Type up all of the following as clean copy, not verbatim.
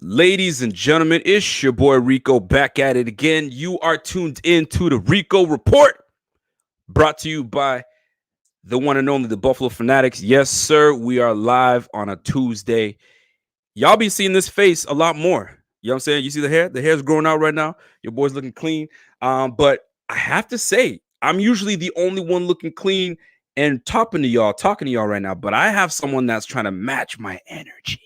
Ladies and gentlemen, it's your boy Rico back at it again. You are tuned in to the Rico Report, brought to you by the one and only the Buffalo Fanatics. Yes, sir, we are live on a Tuesday. Y'all be seeing this face a lot more. You know what I'm saying? You see the hair? The hair's growing out right now. Your boy's looking clean. But I have to say, I'm usually the only one looking clean and talking to y'all right now. But I have someone that's trying to match my energy.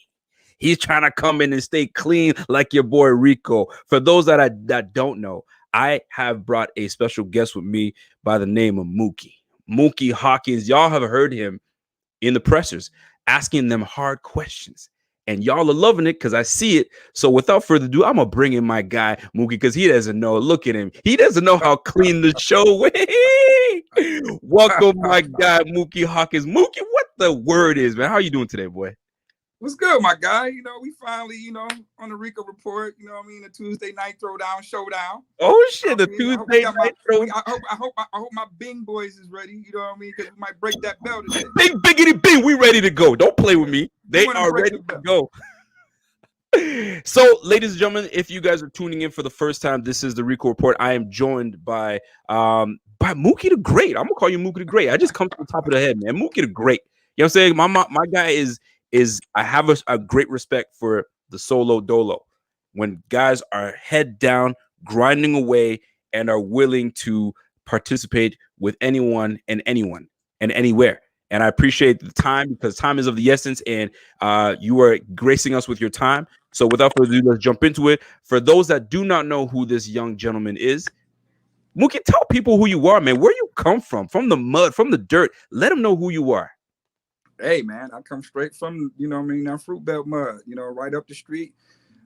He's trying to come in and stay clean like your boy Rico. For those that don't know, I have brought a special guest with me by the name of Muki Hawkins. Y'all have heard him in the pressers asking them hard questions. And y'all are loving it because I see it. So without further ado, I'm going to bring in my guy, Muki, because he doesn't know. Look at him. He doesn't know how clean the show is. Welcome, my guy, Muki Hawkins. Muki, what the word is, man? How are you doing today, boy? What's good, my guy? We finally, on the Rico Report, the Tuesday night throwdown showdown. Oh shit, the Tuesday night throw. I hope my Bing boys is ready, because we might break that bell today. Bing, biggity, bing, we ready to go. Don't play with me. They are ready to go. So, ladies and gentlemen, if you guys are tuning in for the first time, this is the Rico Report. I am joined by Muki the Great. I'm gonna call you Muki the Great. I just come to the top of the head, man. Muki the Great. You know what I'm saying? My guy is I have a great respect for the solo dolo when guys are head down, grinding away, and are willing to participate with anyone and anywhere. And I appreciate the time because time is of the essence, and you are gracing us with your time. So without further ado, let's jump into it. For those that do not know who this young gentleman is, Muki, tell people who you are, man. Where you come from the mud, from the dirt. Let them know who you are. Hey, man, I come straight from, that Fruit Belt mud, right up the street.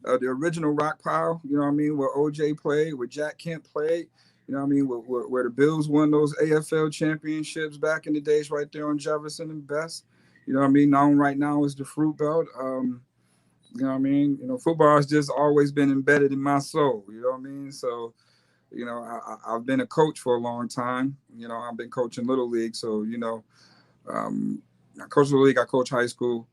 The original rock pile, where OJ played, where Jack Kemp played, where the Bills won those AFL championships back in the days right there on Jefferson and Best. Known right now as the Fruit Belt. Football has just always been embedded in my soul, So, I've been a coach for a long time. I've been coaching Little League, so, I coach Little League, I coach high school.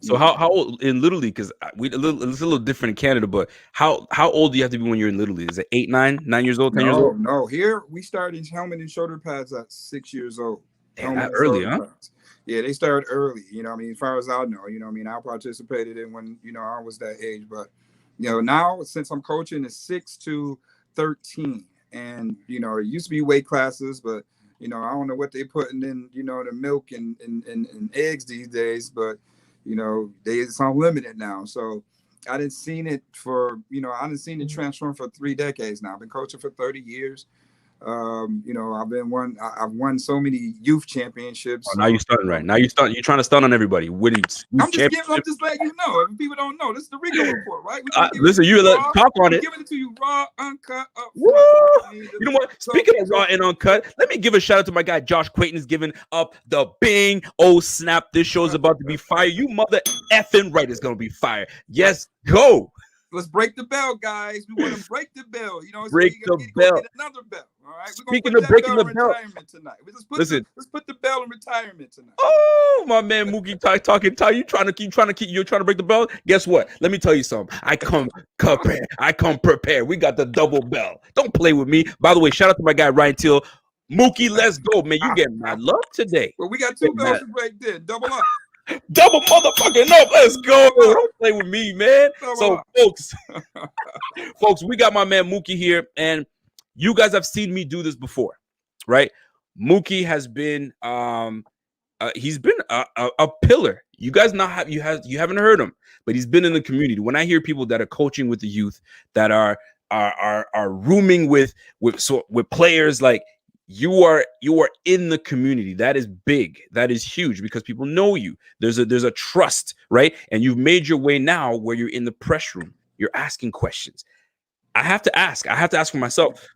So how old in Little League? Because it's a little different in Canada, but how old do you have to be when you're in Little League? Is it 8, 9 years old, 10 years old? No. Here we started helmet and shoulder pads at 6 years old. Damn, that early, huh? Pads. Yeah, they started early. As far as I know, I participated in when I was that age. But now since I'm coaching, it's 6 to 13, and it used to be weight classes, but I don't know what they putting in, the milk and eggs these days, but it's unlimited now. So I didn't seen it transform for 3 decades now. I've been coaching for 30 years. I've won so many youth championships. Oh, now you're stunning, right? Now you're trying to stun on everybody. Winning. I'm just letting you know. If people don't know, this is the Rico Report, right? Listen, you talk on it. Giving it to you raw, uncut, up front. You know what? Speaking of raw and uncut, let me give a shout out to my guy Josh Quayton is giving up the bing. Oh snap! This show is about to be fire. You mother effing right, it's gonna be fire. Yes, go. Let's break the bell, guys. We want to break the bell. Break the bell. Get another bell. All right. Speaking of breaking the bell, retirement tonight. Let's put the bell in retirement tonight. Oh, my man, Muki talking. You trying to break the bell? Guess what? Let me tell you something. I come prepared. We got the double bell. Don't play with me. By the way, shout out to my guy Ryan Teal. Mookie, let's go, man. You getting my love today. Well, we got 2 bells to break then. Double up. Double motherfucking up. Let's go. Don't play with me, man. So, folks, we got my man Muki here, and you guys have seen me do this before, right? Muki has been he's been a pillar. You guys you haven't heard him, but he's been in the community. When I hear people that are coaching with the youth, that are rooming with players, like you are in the community. That is big. That is huge because people know you. There's a trust, right? And you've made your way now where you're in the press room. You're asking questions. I have to ask for myself.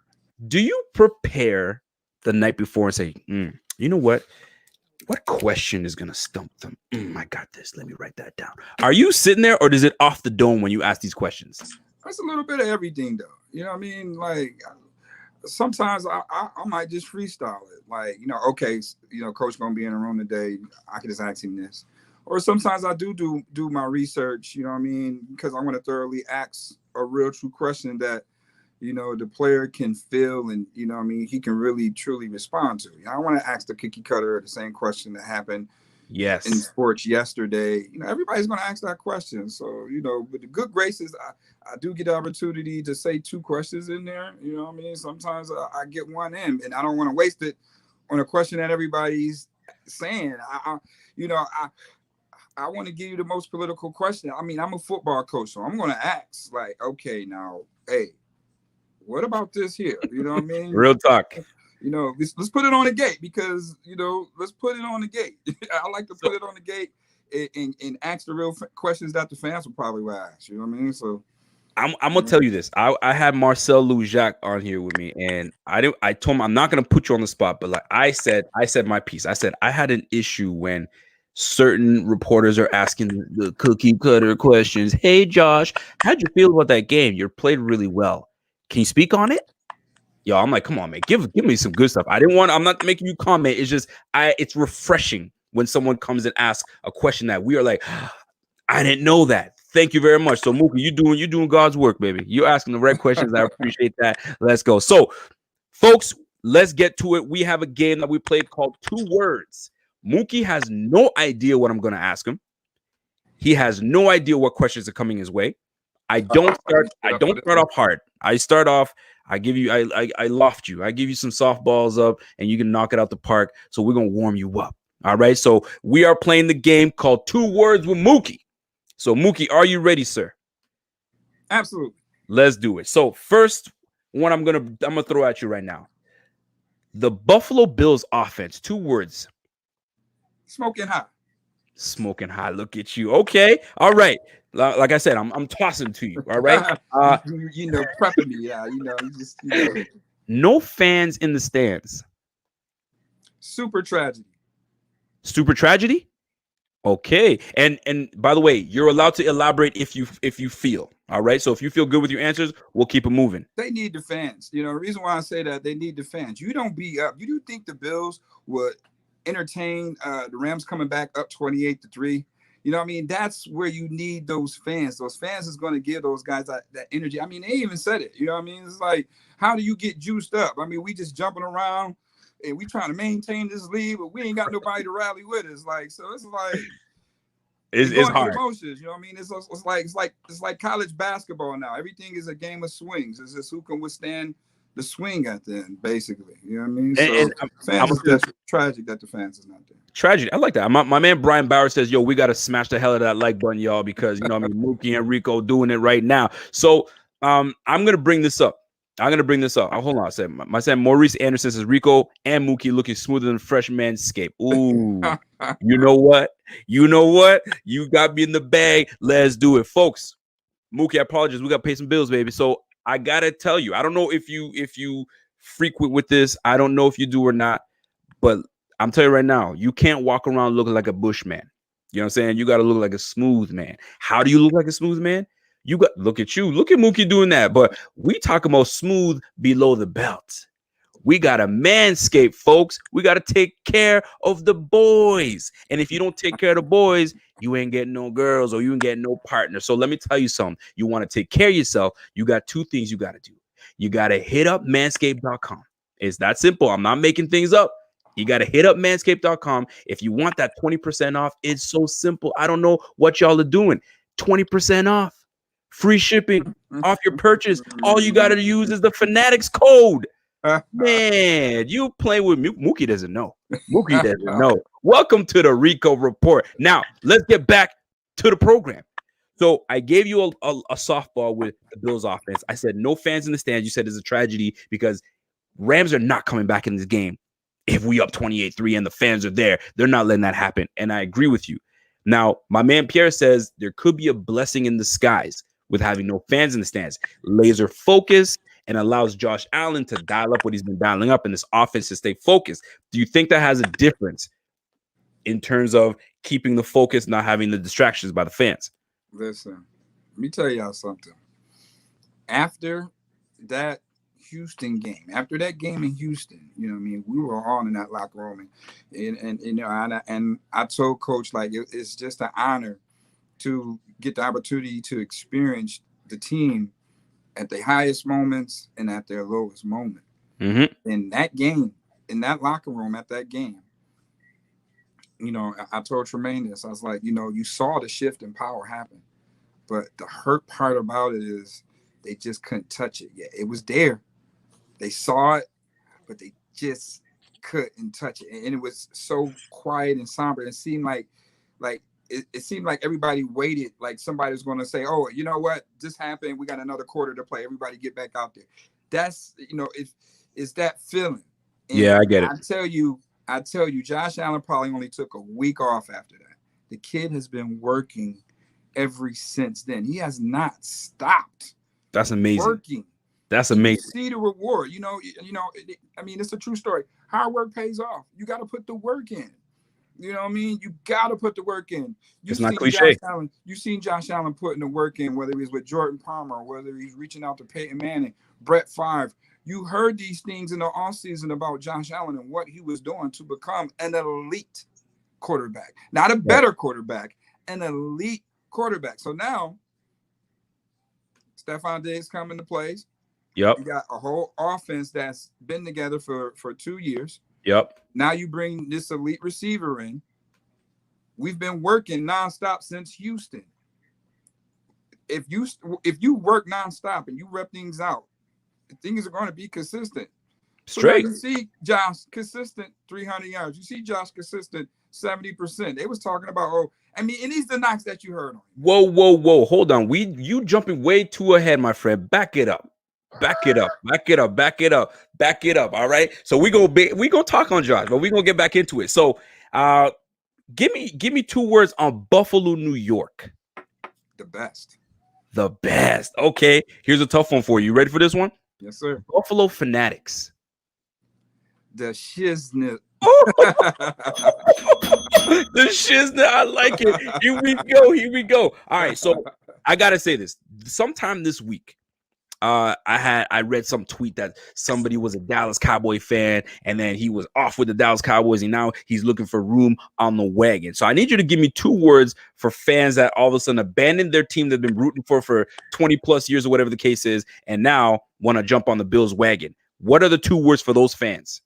Do you prepare the night before and say, you know what? What question is going to stump them? I got this. Let me write that down. Are you sitting there, or is it off the dome when you ask these questions? That's a little bit of everything, though. You know what I mean? Like, sometimes I might just freestyle it. Like, okay, coach going to be in the room today. I can just ask him this. or sometimes I do my research, you know what I mean, because I want to thoroughly ask a real true question that, you know, the player can feel and, you know what I mean, he can really truly respond to. I want to ask the cookie cutter the same question that happened in Yes. sports yesterday. You know, everybody's going to ask that question. So, you know, with the good graces, I do get the opportunity to say two questions in there. You know what I mean? Sometimes I get one in, and I don't want to waste it on a question that everybody's saying. You know, I want to give you the most political question. I mean, I'm a football coach, so I'm going to ask, like, okay, now, hey, what about this here? You know what I mean? Real talk. You know, let's put it on the gate because, you know, let's put it on the gate. I like to put it on the gate and ask the real questions that the fans will probably ask. You know what I mean? So I'm gonna tell you this. I had Marcel Loujac on here with me, and I told him I'm not gonna put you on the spot, but like I said my piece. I said I had an issue when certain reporters are asking the cookie cutter questions. Hey Josh, how'd you feel about that game? You played really well. Can you speak on it? Yo, I'm like, come on, man, give me some good stuff. I'm not making you comment. It's just it's refreshing when someone comes and asks a question that we are like, I didn't know that. Thank you very much. So Muki, you doing God's work, baby. You're asking the right questions. I appreciate that. Let's go. So, folks, let's get to it. We have a game that we played called Two Words. Muki has no idea what I'm going to ask him. He has no idea what questions are coming his way. I don't start off hard. I start off. I loft you. I give you some softballs up, and you can knock it out the park. So we're gonna warm you up. All right. So we are playing the game called Two Words with Muki. So Muki, are you ready, sir? Absolutely. Let's do it. So first one I'm gonna throw at you right now. The Buffalo Bills offense. Two words. Smoking hot. Smoking hot. Look at you. Okay. All right. Like I said, I'm tossing to you. All right. You know, prepping me. Yeah. You know, No fans in the stands. Super tragedy. Super tragedy. Okay. And by the way, you're allowed to elaborate if you feel. All right. So if you feel good with your answers, we'll keep it moving. They need the fans. You know, the reason why I say that they need the fans. You don't be up. You do think the Bills would entertain the Rams coming back up 28-3? You know what I mean? That's where you need those fans. Those fans is going to give those guys that energy. I mean, they even said it. You know what I mean? It's like, how do you get juiced up? I mean, we just jumping around and we trying to maintain this lead, but we ain't got nobody to rally with us. Like, so it's like it's going hard. through emotions. You know what I mean? It's like college basketball now. Everything is a game of swings. It's just who can withstand the swing at the end, basically. You know what I mean? So fans, that's tragic that the fans is not there. Tragedy. I like that. My man Brian Bauer says, yo, we got to smash the hell out of that like button, y'all, because, you know, I mean, Muki and Rico doing it right now. So I'm going to bring this up. Hold on. I said, my son Maurice Anderson says, Rico and Muki looking smoother than fresh manscape. Ooh, you know what? You got me in the bag. Let's do it, folks. Muki, I apologize. We got to pay some bills, baby. So I got to tell you, I don't know if you frequent with this. I don't know if you do or not, but I'm telling you right now, you can't walk around looking like a bushman. You know what I'm saying? You got to look like a smooth man. How do you look like a smooth man? Look at you. Look at Muki doing that. But we talk about smooth below the belt. We got a manscape, folks. We got to take care of the boys. And if you don't take care of the boys, you ain't getting no girls or you ain't getting no partner. So let me tell you something. You want to take care of yourself. You got two things you got to do. You got to hit up manscape.com. It's that simple. I'm not making things up. You got to hit up manscape.com. If you want that 20% off, it's so simple. I don't know what y'all are doing. 20% off. Free shipping off your purchase. All you got to use is the Fanatics code. Man, you playing with me. Muki doesn't know. Muki doesn't know. Welcome to the Rico Report. Now, let's get back to the program. So I gave you a softball with the Bills offense. I said no fans in the stands. You said it's a tragedy because Rams are not coming back in this game. If we up 28-3 and the fans are there, they're not letting that happen. And I agree with you. Now, my man Pierre says there could be a blessing in disguise with having no fans in the stands. Laser focus and allows Josh Allen to dial up what he's been dialing up in this offense to stay focused. Do you think that has a difference in terms of keeping the focus, not having the distractions by the fans? Listen, let me tell y'all something. After that Houston game. After that game in Houston, you know what I mean, we were all in that locker room, and you know, and I told Coach like it's just an honor to get the opportunity to experience the team at their highest moments and at their lowest moment. Mm-hmm. In that game, in that locker room, at that game, you know, I told Tremaine this. I was like, you know, you saw the shift in power happen, but the hurt part about it is they just couldn't touch it yet. It was there. They saw it, but they just couldn't touch it. And it was so quiet and somber. It seemed like it seemed like everybody waited, like somebody was going to say, oh, you know what? This happened. We got another quarter to play. Everybody get back out there. That's, you know, it's that feeling. And Yeah, I get it. I tell you, Josh Allen probably only took a week off after that. The kid has been working ever since then. He has not stopped. That's amazing. Working. That's amazing. You see the reward. You know. I mean, it's a true story. Hard work pays off. You got to put the work in. You know what I mean? You got to put the work in. It's not cliche. You've seen Josh Allen putting the work in, whether he's with Jordan Palmer, or whether he's reaching out to Peyton Manning, Brett Favre. You heard these things in the offseason about Josh Allen and what he was doing to become an elite quarterback. Not a better quarterback, an elite quarterback. So now, Stephon Diggs come into place. Yep. You got a whole offense that's been together for 2 years. Yep. Now you bring this elite receiver in. We've been working nonstop since Houston. If you work nonstop and you rep things out, things are going to be consistent. Straight. So you see Josh consistent 300 yards. You see Josh consistent 70%. They was talking about, and these the knocks that you heard on. Whoa. Hold on. You jumping way too ahead, my friend. Back it up. All right. So we gonna talk on Josh, but we gonna get back into it. So give me 2 words on Buffalo, New York. The best. Okay. Here's a tough one for you. You ready for this one? Yes, sir. Buffalo Fanatics. The shiznit. The shiznit. I like it. Here we go. All right. So I gotta say this. Sometime this week, I read some tweet that somebody was a Dallas Cowboy fan, and then he was off with the Dallas Cowboys, and now he's looking for room on the wagon. So I need you to give me 2 words for fans that all of a sudden abandoned their team they've been rooting for 20 plus years or whatever the case is, and now want to jump on the Bills wagon. What are the 2 words for those fans?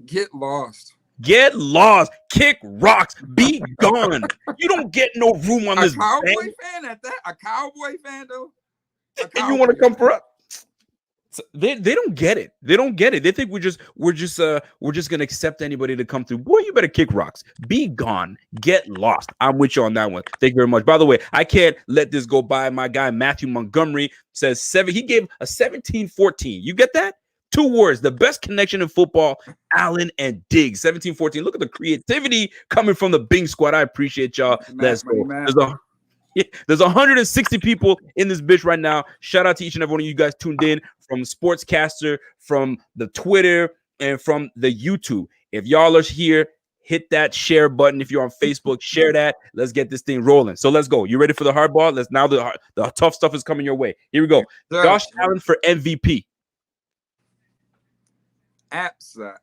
Get lost. Get lost. Kick rocks. Be gone. You don't get no room on this. Cowboy fan at that? A Cowboy fan though? And you want to come for us? So they don't get it. They don't get it. They think we're just gonna accept anybody to come through. Boy, you better kick rocks. Be gone. Get lost. I'm with you on that one. Thank you very much. By the way, I can't let this go by. My guy Matthew Montgomery says 7. He gave a 17-14. You get that? 2 words. The best connection in football. Allen and Diggs. 17-14. Look at the creativity coming from the Bing squad. I appreciate y'all. Let's go. There's 160 people in this bitch right now. Shout out to each and every one of you guys tuned in from Sportscaster, from the Twitter, and from the YouTube. If y'all are here, hit that share button. If you're on Facebook, share that. Let's get this thing rolling. So let's go. You ready for the hardball? The tough stuff is coming your way. Here we go. Josh Allen for MVP. Absolutely.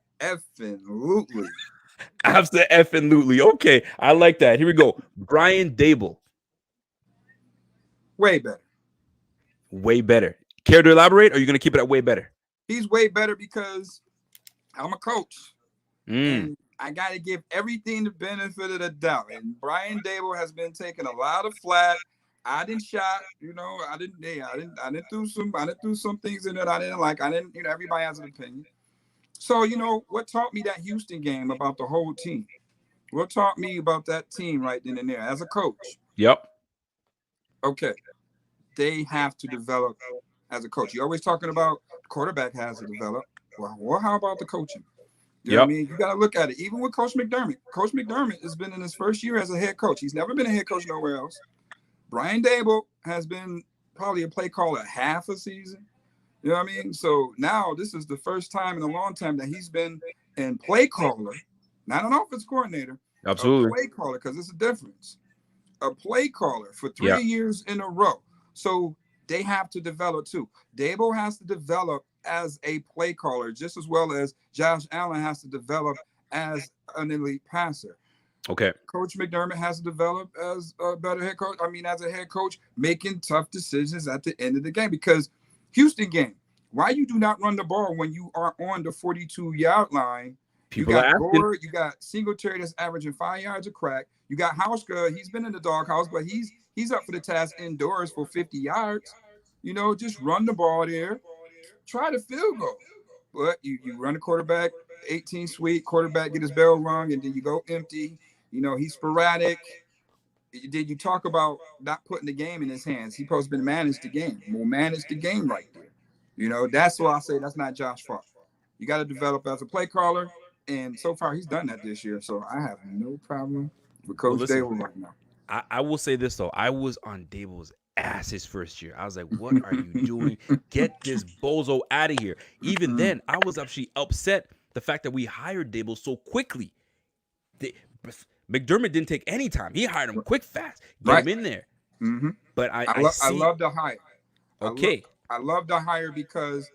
Okay, I like that. Here we go. Brian Dable. Way better. Care to elaborate, or are you going to keep it at way better? He's way better because I'm a coach. And I got to give everything the benefit of the doubt. And Brian Dable has been taking a lot of flack. I didn't shot, I didn't do some things in that I didn't like. Everybody has an opinion. So, what taught me that Houston game about the whole team? What taught me about that team right then and there as a coach? Yep. Okay, they have to develop as a coach. You're always talking about quarterback has to develop. Well, how about the coaching? You know what I mean? You got to look at it. Even with Coach McDermott. Coach McDermott has been in his first year as a head coach. He's never been a head coach nowhere else. Brian Dable has been probably a play caller half a season. You know what I mean? So now this is the first time in a long time that he's been in play caller, not an offense coordinator. Absolutely. A play caller, because it's a difference. A play caller for 3 years in a row. So they have to develop too. Dable has to develop as a play caller, just as well as Josh Allen has to develop as an elite passer. Okay. Coach McDermott has to develop as a better head coach. I mean, as a head coach, making tough decisions at the end of the game. Because Houston game, why you do not run the ball when you are on the 42-yard line? People you are got asking. Gore, you got Singletary that's averaging 5 yards a crack. You got Hauschka, he's been in the doghouse, but he's up for the task indoors for 50 yards. You know, just run the ball there. Try the field goal. But you run the quarterback, 18 sweet, quarterback get his bell rung, and then you go empty. You know, he's sporadic. Did you talk about not putting the game in his hands? He's supposed to be manage the game. We'll manage the game right there. You know, that's why I say that's not Josh's fault. You got to develop as a play caller, and so far he's done that this year. So I have no problem with Coach Dable right now. I will say this though, I was on Dable's ass his first year. I was like, "What are you doing? Get this bozo out of here!" Even then, I was actually upset the fact that we hired Dable so quickly. McDermott didn't take any time. He hired him quick, fast, get him in there. Mm-hmm. But I love the hire. Okay, I love the hire because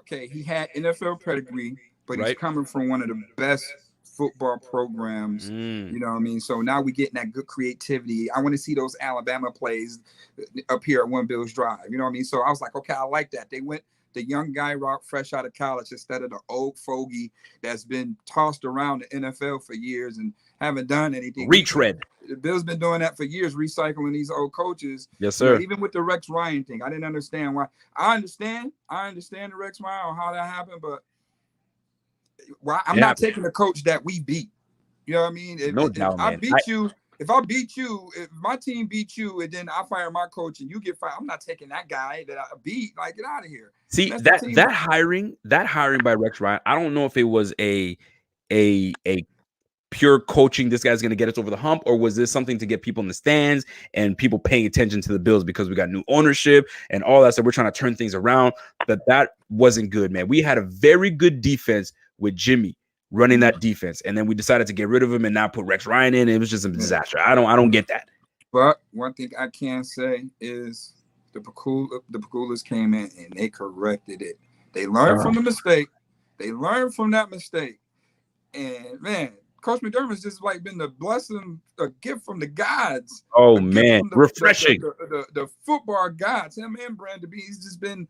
he had NFL pedigree, but he's coming from one of the best football programs. You know what I mean? So now we getting that good creativity. I want to see those Alabama plays up here at One Bills Drive. You know what I mean? So I was like, okay, I like that. They went the young guy route fresh out of college instead of the old fogey that's been tossed around the NFL for years and haven't done anything. Retread. The Bills been doing that for years, recycling these old coaches. Yes, sir. You know, even with the Rex Ryan thing, I didn't understand why. I understand the Rex Ryan or how that happened, but I'm not taking the coach that we beat. You know what I mean? If I beat you, if my team beat you, and then I fire my coach and you get fired, I'm not taking that guy that I beat. Like, get out of here. See, that hiring by Rex Ryan, I don't know if it was a pure coaching, this guy's going to get us over the hump, or was this something to get people in the stands and people paying attention to the Bills because we got new ownership and all that stuff? We're trying to turn things around. But that wasn't good, man. We had a very good defense with Jimmy running that defense, and then we decided to get rid of him and not put Rex Ryan in. It was just a disaster. I don't get that. But one thing I can say is the Paculas came in and they corrected it. They learned from the mistake. They learned from that mistake. And man, Coach McDermott's just like been the blessing, a gift from the gods. Oh man, refreshing. The football gods, him and Brandon B. He's just been.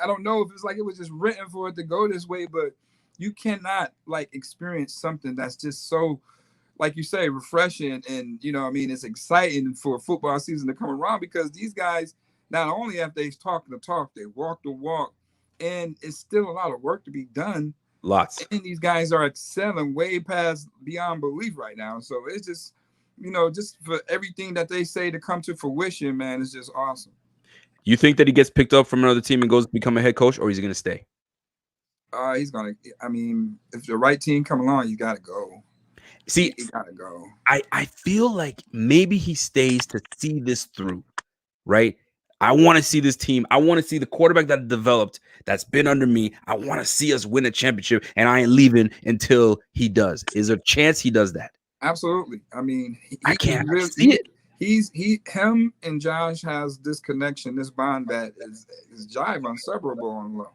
I don't know if it's like it was just written for it to go this way, but you cannot like experience something that's just so, like you say, refreshing, and you know what I mean, it's exciting for football season to come around because these guys not only have they talked the talk, they walk the walk, and it's still a lot of work to be done. Lots. And these guys are excelling way past beyond belief right now. So it's just, you know, just for everything that they say to come to fruition, man, it's just awesome. You think that he gets picked up from another team and goes to become a head coach, or is he going to stay? He's going to, I mean, if the right team come along, you got to go. See, you got to go. I feel like maybe he stays to see this through, right? I want to see this team. I want to see the quarterback that developed, that's been under me. I want to see us win a championship, and I ain't leaving until he does. Is there a chance he does that? Absolutely. I mean, I can't really see it. Him and Josh has this connection, this bond that is jive inseparable on low.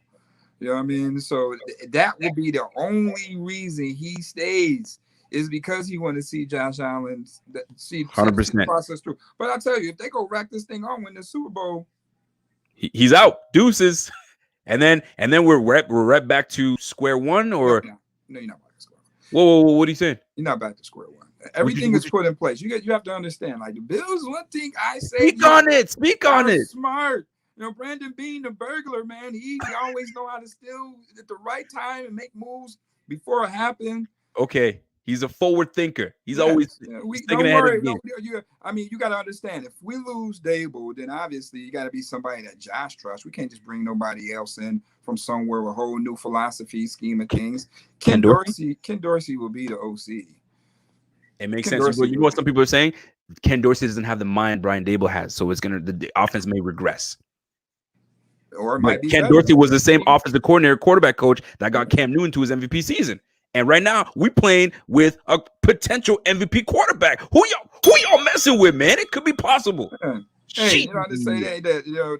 You know what I mean? So that will be the only reason he stays, is because he want to see Josh Allen see 100% process through. But I tell you, if they go rack this thing on, win the Super Bowl, he's out. Deuces. And then we're right back to square one, or no, you're not back to square one. Whoa, what are you saying? You're not back to square one. Everything is put in place. You have to understand. Like the Bills, one thing I say, speak on it. Smart. You know, Brandon Bean, the burglar, man, he always know how to steal at the right time and make moves before it happened. Okay. He's a forward thinker. He's always thinking ahead of the game. I mean, you got to understand, if we lose Dable, then obviously you got to be somebody that Josh trusts. We can't just bring nobody else in from somewhere with a whole new philosophy, scheme of things. Ken Dorsey will be the OC. It makes sense. You know what some people are saying? Ken Dorsey doesn't have the mind Brian Dable has, so the offense may regress. Or it might be Ken Dorsey was the same offensive coordinator, quarterback coach that got Cam Newton to his MVP season. And right now, we playing with a potential MVP quarterback. Who y'all messing with, man? It could be possible. Hey, Shit. you know how they say that you know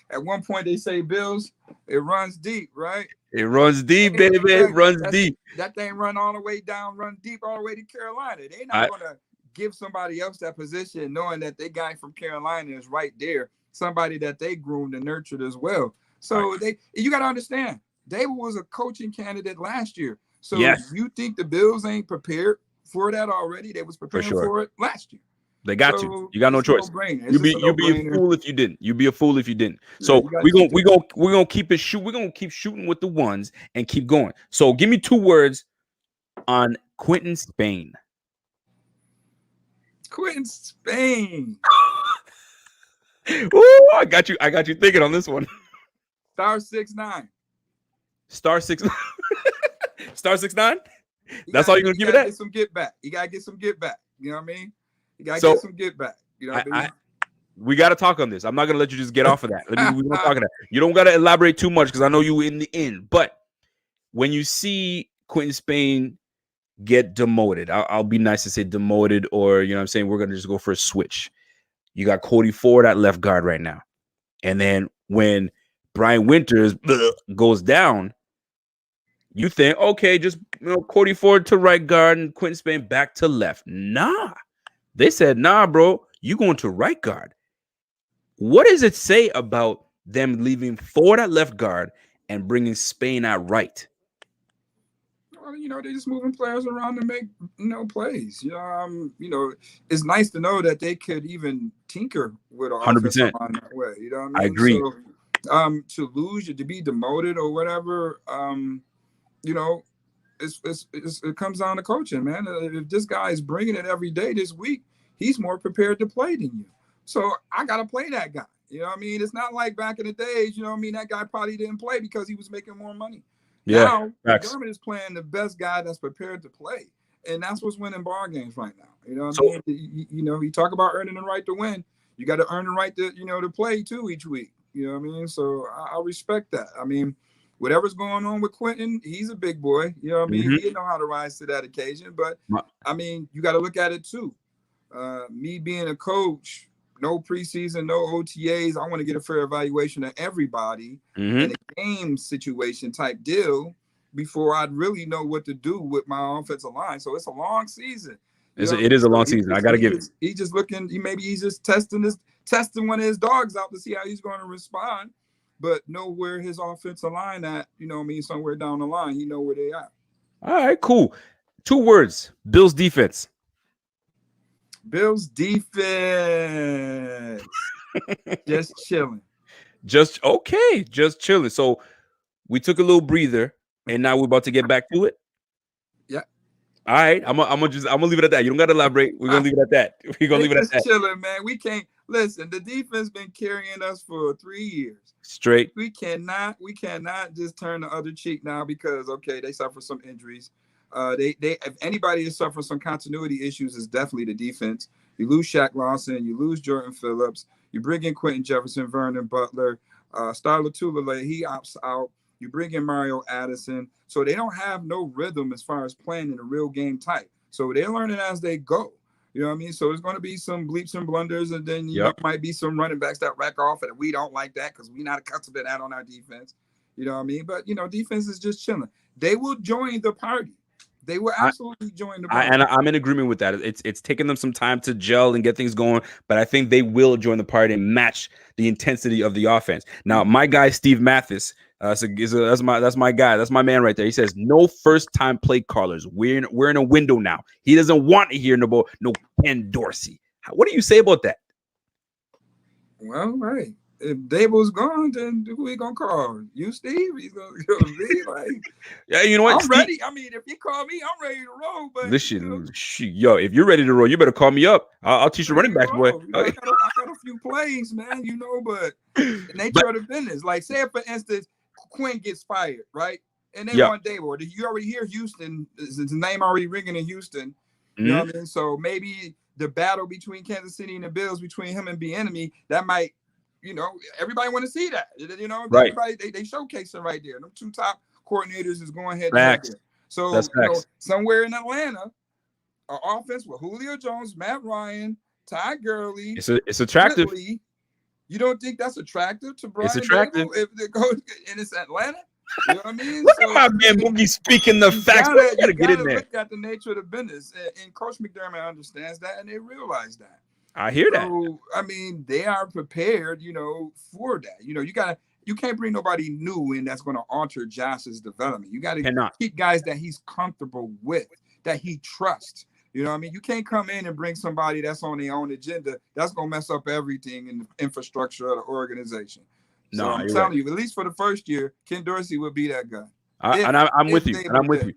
at one point they say Bills, it runs deep, right? It runs deep, Hey, baby. It runs that's deep. that thing run all the way down, run deep all the way to Carolina. They're not I gonna give somebody else that position, knowing that they guy from Carolina is right there, somebody that they groomed and nurtured as well. all right. So you got to understand, Dable was a coaching candidate last year. So Yes, you think the Bills ain't prepared for that already? They was for preparing sure. for it last year. They got to. So You got no it's a no choice. brainer. It's just a You no be a brainer. fool if you didn't. You be a fool if you didn't. Yeah, So you got to keep it. we're gonna keep it shoot. We're gonna keep shooting with the ones and keep going. So give me 2 words on Quentin Spain. Quentin Spain. Ooh, I got you. I got you thinking on this one. Star 6'9". Star 6. Star 6'9". You That's gotta, all you're gonna you give it gotta at. get some get back. You gotta get some get back. You know what I mean? You gotta So get some get back. You know what I mean? we got to talk on this. I'm not gonna let you just get off of that. We're gonna talk on that. You don't gotta elaborate too much because I know you in the end. But when you see Quentin Spain get demoted, I'll be nice to say demoted, or you know what I'm saying, we're gonna just go for a switch. You got Cody Ford at left guard right now, and then when Brian Winters goes down, you think, okay, just Cody Ford to right guard and Quentin Spain back to left. Nah, they said, nah, bro, you going to right guard. What does it say about them leaving Ford at left guard and bringing Spain at right? Well, they're just moving players around to make plays. It's nice to know that they could even tinker with an offensive 100%. line that way. You know what I I mean? agree. So, to lose, to be demoted or whatever, you know, it comes down to coaching, man. If this guy is bringing it every day this week, he's more prepared to play than you. So I got to play that guy. You know what I mean? It's not like back in the days, you know what I mean? That guy probably didn't play because he was making more money. Yeah, Now, facts. McDermott is playing the best guy that's prepared to play. And that's what's winning ball games right now. You know what So I mean? You talk about earning the right to win. You got to earn the right to, to play too each week. You know what I mean? So I respect that. I mean, whatever's going on with Quentin, he's a big boy. You know what I mean? He know how to rise to that occasion. But, I mean, you got to look at it too. Me being a coach, no preseason, no OTAs. I want to get a fair evaluation of everybody in a game situation type deal before I'd really know what to do with my offensive line. So it's a long season. It is a long season. I got to give it. He's just looking. Maybe he's just testing one of his dogs out to see how he's going to respond. But know where his offensive line at. Somewhere down the line, he know where they at. All right, cool. 2 words. Bills defense. Bills defense. Just chilling. Just chilling. So we took a little breather, and now we're about to get back to it. Yeah. All right. I'm gonna leave it at that. You don't gotta elaborate. We're gonna leave it at that. We're gonna leave it at that. Chilling, man. We can't listen. The defense been carrying us for 3 years Straight. We cannot just turn the other cheek now because they suffer some injuries. If anybody is suffering some continuity issues, is definitely the defense. You lose Shaq Lawson, you lose Jordan Phillips, you bring in Quentin Jefferson, Vernon Butler, Starla Tulele, he opts out. You bring in Mario Addison, so they don't have no rhythm as far as playing in a real game type. So they're learning as they go. You know what I mean? So there's going to be some bleeps and blunders, and then might be some running backs that rack off, and we don't like that because we're not accustomed to that on our defense. You know what I mean? But defense is just chilling. They will join the party. They will absolutely join the party. And I'm in agreement with that. It's taking them some time to gel and get things going, but I think they will join the party and match the intensity of the offense. Now, my guy Steve Mathis, that's my guy. That's my man right there. He says no first time play callers. We're in a window now. He doesn't want to hear no Ken Dorsey. What do you say about that? Well, right. If Dable's gone, then who he gonna call? You, Steve? He's gonna be like, yeah, you know what? I'm ready. I mean, if you call me, I'm ready to roll. But listen, if you're ready to roll, you better call me up. I'll teach you running backs, boy. I got a few plays, man. But the nature of the business. Like, say for instance, Quinn gets fired, right? And they want Dable. You already hear Houston. Is his name already ringing in Houston? You know what I mean? So maybe the battle between Kansas City and the Bills, between him and Bieniemy, that might. Everybody want to see that. Right. Everybody they showcase it right there. Them 2 top coordinators is going head to head there. So somewhere in Atlanta, an offense with Julio Jones, Matt Ryan, Ty Gurley, it's attractive. Ridley, You don't think that's attractive to It's Brian attractive. Dable if the coach and it's Atlanta? You know what I mean? Look So at my man Muki speaking the you facts. gotta, You gotta get in there. look at the nature of the business, and Coach McDermott understands that, and they realize that. I hear that. So I mean, they are prepared, for that. You can't bring nobody new in that's going to alter Josh's development. You got to keep guys that he's comfortable with, that he trusts. You know what I mean? You can't come in and bring somebody that's on their own agenda. That's going to mess up everything in the infrastructure of the organization. So I'm telling you, at least for the first year, Ken Dorsey would be that guy. I'm with you. And I'm with you.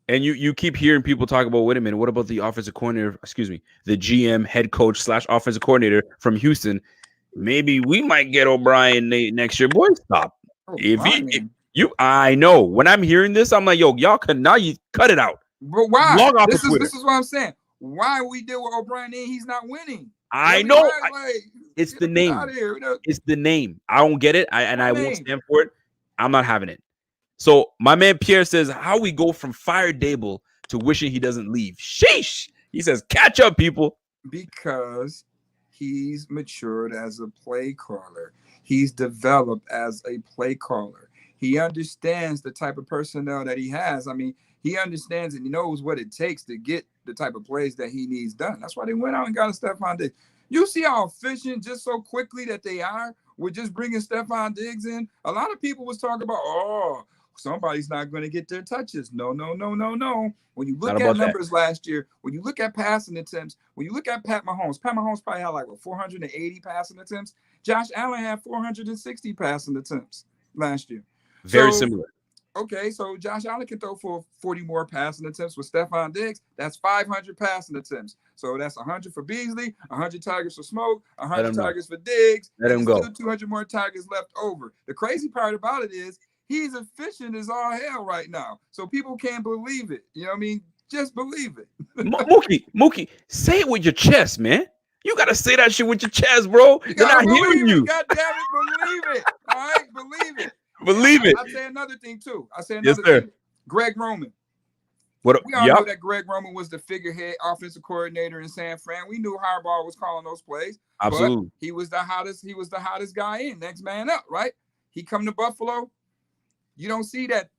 And you keep hearing people talk about, wait a minute, what about the offensive coordinator, the GM, head coach / offensive coordinator from Houston? Maybe we might get O'Brien next year. Boy, stop. I know. When I'm hearing this, I'm like, yo, y'all you cut it out. But why? This is what I'm saying. Why we deal with O'Brien and he's not winning? I know. It's the name. It's the name. I don't get it. I won't stand for it. I'm not having it. So my man Pierre says, how we go from fire Dable to wishing he doesn't leave. Sheesh. He says, catch up, people. Because he's matured as a play caller. He's developed as a play caller. He understands the type of personnel that he has. I mean, he understands and he knows what it takes to get the type of plays that he needs done. That's why they went out and got a Stephon Diggs. You see how efficient just so quickly that they are with just bringing Stephon Diggs in? A lot of people was talking about, somebody's not going to get their touches. No. When you look at numbers last year, when you look at passing attempts, when you look at Pat Mahomes probably had 480 passing attempts. Josh Allen had 460 passing attempts last year. Very similar. Okay, so Josh Allen can throw for 40 more passing attempts with Stephon Diggs. That's 500 passing attempts. So that's 100 for Beasley, 100 targets for Smoke, 100 targets for Diggs. Let him go. 200 more targets left over. The crazy part about it is he's efficient as all hell right now. So people can't believe it. You know what I mean? Just believe it. Muki, say it with your chest, man. You got to say that shit with your chest, bro. They're not hearing you. God damn it, believe it. All right? Believe it. Believe it. I'll say another thing, too. Thing. Greg Roman. We all know that Greg Roman was the figurehead offensive coordinator in San Fran. We knew Harbaugh was calling those plays. Absolutely. But he was the hottest guy in, next man up, right? He come to Buffalo. You don't see that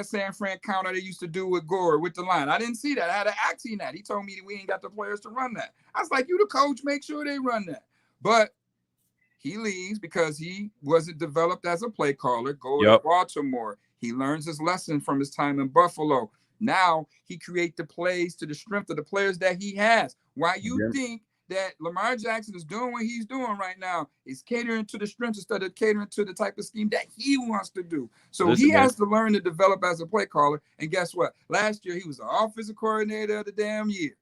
San Fran counter they used to do with Gore with the line. I didn't see that. I had to ask him that. He told me that we ain't got the players to run that. I was like, you the coach, make sure they run that. But he leaves because he wasn't developed as a play caller. Go to Baltimore. He learns his lesson from his time in Buffalo. Now he creates the plays to the strength of the players that he has. Why you think that Lamar Jackson is doing what he's doing right now is catering to the strengths instead of catering to the type of scheme that he wants to do. So he has to learn to develop as a play caller. And guess what? Last year, he was the offensive coordinator of the damn year.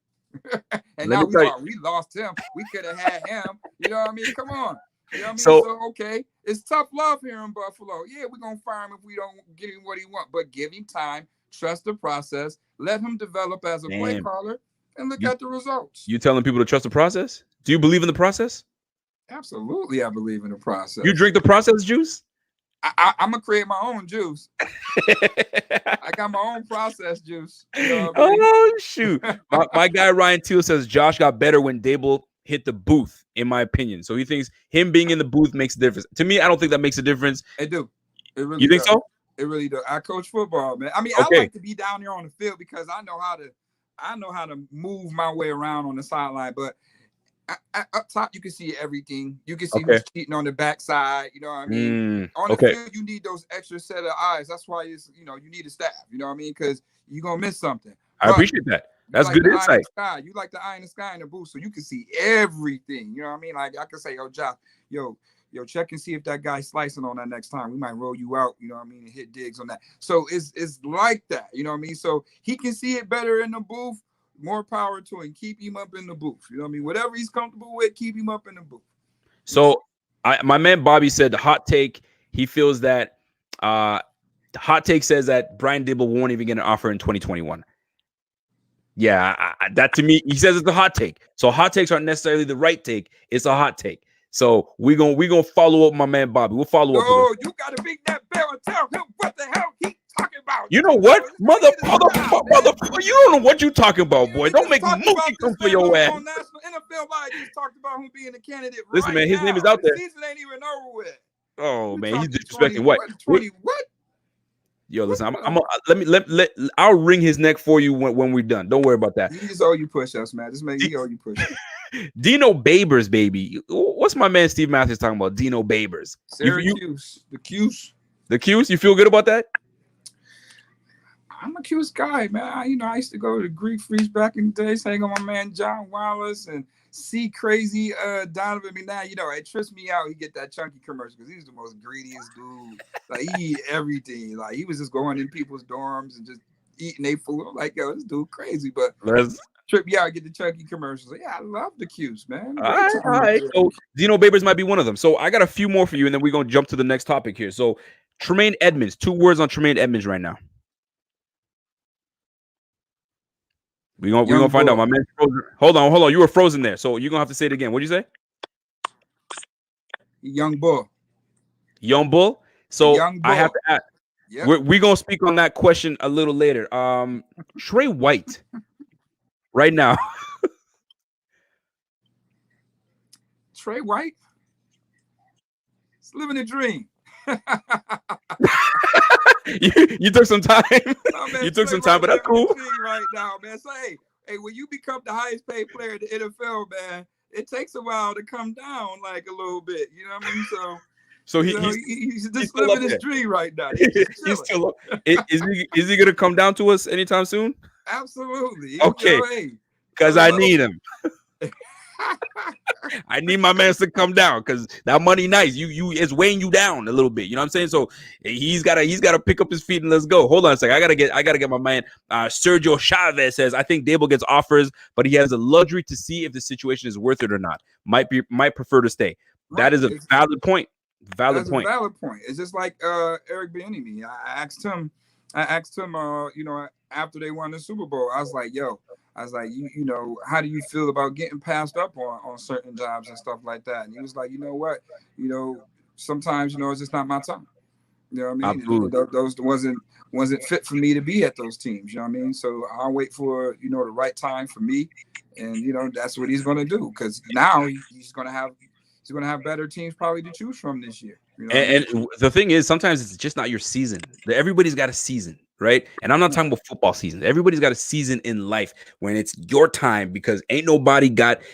And now we lost him. We could have had him. You know what I mean? Come on. You know what I mean? So, okay, it's tough love here in Buffalo. Yeah, we're going to fire him if we don't give him what he wants. But give him time. Trust the process. Let him develop as a play caller. And look at the results. You telling people to trust the process? Do you believe in the process? Absolutely, I believe in the process. You drink the process juice? I'm going to create my own juice. I got my own process juice. You know what I mean? Oh, shoot. my guy Ryan Teal says Josh got better when Dable hit the booth, in my opinion. So he thinks him being in the booth makes a difference. To me, I don't think that makes a difference. It do. It really You think does. so? It really does. I coach football, man. I mean, I like to be down there on the field because I know how to move my way around on the sideline, but up top you can see everything. You can see who's cheating on the backside. You know what I mean? On the field, you need those extra set of eyes. That's why you need a staff. You know what I mean? Because you're gonna miss something. I appreciate that. That's good insight. You like the eye in the sky in the booth, so you can see everything. You know what I mean? Like I can say, Josh, check and see if that guy's slicing on that next time. We might roll you out, you know what I mean, and hit Diggs on that. So it's like that, you know what I mean? So he can see it better in the booth. More power to him. Keep him up in the booth. You know what I mean? Whatever he's comfortable with, keep him up in the booth. So my man Bobby said the hot take, he feels that the hot take says that Brian Dable won't even get an offer in 2021. Yeah, that to me, he says it's a hot take. So hot takes aren't necessarily the right take. It's a hot take. So we're gonna follow up my man Bobby. We'll follow up. You gotta ring that bell and tell him what the hell he talking about. You know what? Motherfucker, You don't know what you talking about, boy. Don't make Muki come for your ass. On national NFL Live, just talked about him being a candidate. Listen, man, his name is out there. The season ain't even over with. Oh man, he's disrespecting what? 20 what? Yo, listen, I'll wring his neck for you when we're done. Don't worry about that. He just owe you push-ups, man. Just make he owe you push-ups. Dino Babers, baby. What's my man Steve Matthews talking about? Dino Babers. Syracuse. The Cuse. The Cuse? You feel good about that? I'm a Cuse guy, man. I used to go to Greek Freeze back in the days, hang on my man John Wallace and see crazy Donovan McNabb. It trips me out. He get that chunky commercial because he's the most greediest dude. Like he eat everything. Like he was just going in people's dorms and just eating their food. I'm like, yo, this dude crazy, but trip me out, get the chunky commercials. Yeah, I love the Cuse, man. All right. So Dino Babers might be one of them. So I got a few more for you, and then we're gonna jump to the next topic here. So Tremaine Edmonds, 2 words on Tremaine Edmonds right now. We're gonna find out. My man frozen. Hold on. You were frozen there. So you're gonna have to say it again. What'd you say? Young bull. Young bull. So young bull. I have to ask. Yep. We're gonna speak on that question a little later. Trey White, right now. Trey White? He's living a dream. you took some time. No, man, you took some time, but that's cool. Right now, man. So, hey, when you become the highest paid player in the NFL, man, it takes a while to come down like a little bit. You know what I mean? So he's just living his dream right now. He's still up. Is he gonna come down to us anytime soon? Absolutely. Okay. Because I need him. I need my man to come down because that money nice. You is weighing you down a little bit. You know what I'm saying? So he's gotta pick up his feet and let's go. Hold on a second. I gotta get my man Sergio Chavez says I think Dable gets offers, but he has the luxury to see if the situation is worth it or not. Might prefer to stay. Right. That is a valid point. Valid point. It's just like Eric Bieniemy. I asked him, after they won the Super Bowl, I was like, how do you feel about getting passed up on certain jobs and stuff like that? And he was like, you know what? Sometimes, it's just not my time. You know what I mean? Absolutely. Those wasn't fit for me to be at those teams. You know what I mean? So I'll wait for, the right time for me. And, that's what he's going to do. Because now he's going to have better teams probably to choose from this year. And the thing is, sometimes it's just not your season. Everybody's got a season, right? And I'm not talking about football season. Everybody's got a season in life when it's your time because ain't nobody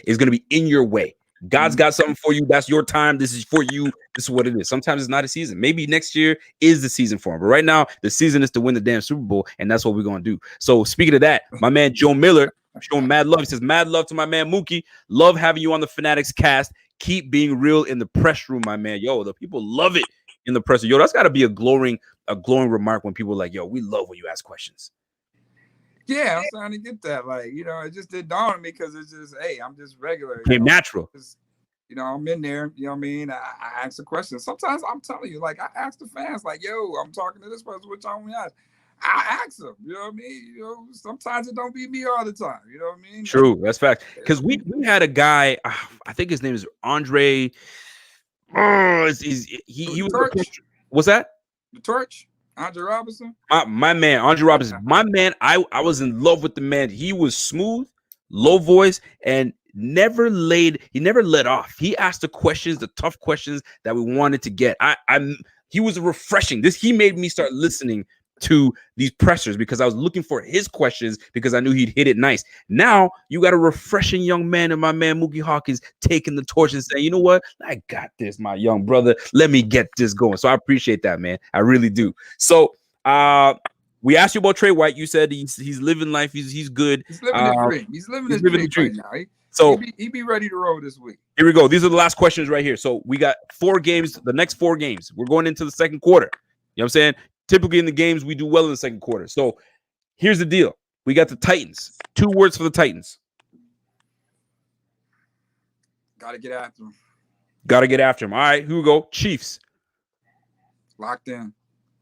is going to be in your way. God's got something for you. That's your time. This is for you. This is what it is. Sometimes it's not a season. Maybe next year is the season for him. But right now, the season is to win the damn Super Bowl, and that's what we're going to do. So speaking of that, my man Joe Miller showing mad love. He says, mad love to my man Muki. Love having you on the Fanatics cast. Keep being real in the press room, my man. Yo, the people love it in the press room. Yo, that's got to be a glowing remark when people are like, yo, we love when you ask questions. Yeah, I'm starting to get that. Like, it just didn't dawn on me because it's just, hey, I'm just regular. Came natural. I'm in there, you know what I mean? I ask a question. Sometimes I'm telling you, like, I ask the fans, like, yo, I'm talking to this person, which I want to ask. I ask them, you know what I mean? Sometimes it don't be me all the time, you know what I mean? True, that's fact. Because we had a guy, I think his name is Andre. He was what's that? The Torch? Andre Robinson? My man, Andre Robinson. My man, I was in love with the man. He was smooth, low voice, and never let off. He asked the tough questions that we wanted to get. He was refreshing. He made me start listening to these pressers because I was looking for his questions because I knew he'd hit it nice. Now you got a refreshing young man and my man Muki Hawkins taking the torch and saying, you know what? I got this, my young brother. Let me get this going. So I appreciate that, man. I really do. So we asked you about Trey White. You said he's living life. He's good. He's living the dream. He's living his dream right now. So he be ready to roll this week. Here we go. These are the last questions right here. So we got 4 games, the next 4 games. We're going into the second quarter. You know what I'm saying? Typically in the games, we do well in the second quarter. So here's the deal. We got the Titans. 2 words for the Titans. Got to get after them. Got to get after them. All right, here we go. Chiefs. Locked in.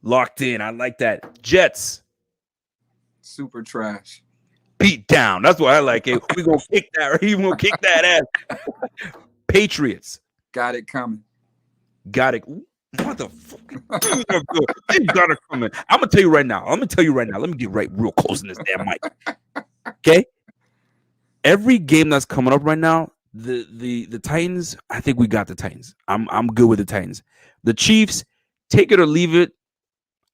Locked in. I like that. Jets. Super trash. Beat down. That's what I like. Hey, we're going to kick that. Right? We're going to kick that ass. Patriots. Got it coming. Got it. Motherfucker. They gotta come in. I'm gonna tell you right now. I'm gonna tell you right now. Let me get right real close in this damn mic. Okay? Every game that's coming up right now, the Titans, I think we got the Titans. I'm good with the Titans. The Chiefs, take it or leave it.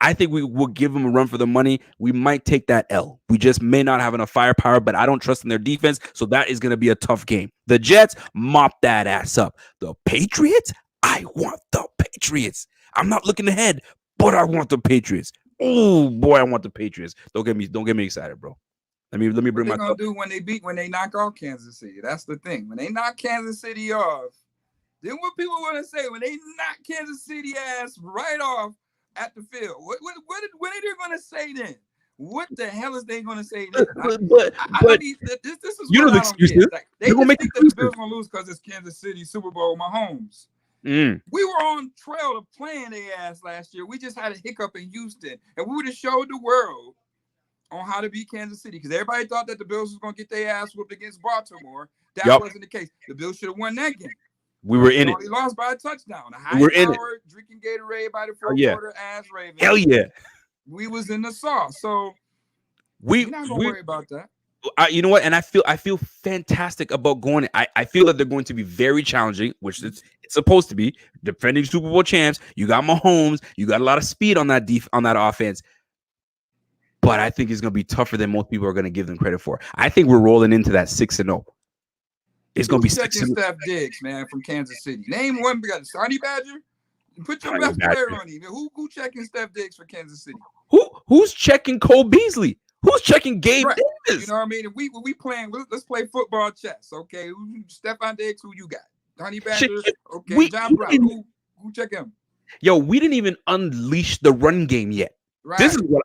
I think we will give them a run for the money. We might take that L. We just may not have enough firepower, but I don't trust in their defense, so that is going to be a tough game. The Jets, mop that ass up. The Patriots, I want the Patriots. I'm not looking ahead, but I want the Patriots. Oh boy, I want the Patriots. Don't get me excited, bro. Let me What bring they gonna myself. do when they knock off Kansas City? That's the thing. When they knock Kansas City off, then what people want to say when they knock Kansas City ass right off at the field? What are they gonna say then? What the hell is they gonna say then? I But don't need this is you know what the I don't get. excuses. Like they They're gonna just make think that the excuses. Bills gonna lose because it's Kansas City Super Bowl Mahomes. Mm, We were on trail of playing their ass last year. We just had a hiccup in Houston, and we would have showed the world on how to beat Kansas City because everybody thought that the Bills was going to get their ass whooped against Baltimore. That yep, wasn't the case. The Bills should have won that game. we were They in it. only lost by a touchdown. A We're in it. high-powered drinking Gatorade by the Hell fourth yeah. quarter ass Ravens. Hell yeah. We was in the sauce, so We we're not gonna we worry about that. you know what? And I feel fantastic about going. I feel that they're going to be very challenging, which it's supposed to be. Defending Super Bowl champs, you got Mahomes, you got a lot of speed on that on that offense. But I think it's going to be tougher than most people are going to give them credit for. I think we're rolling into that 6-0. It's going to be Who's 6 checking 0. Steph Diggs, man, from Kansas City? Name one. We got Honey Badger. Put your Honey best player Badger. on him. Who checking Steph Diggs for Kansas City? Who's checking Cole Beasley? Who's checking Gabe Right. You Davis? know what I mean? If we playing, let's play football chess. Okay. Stephon Diggs, who you got? Honey Shit, Badger. shit. Okay. John We Brown. didn't, Who check him? we didn't even unleash the run game yet. This Right. is what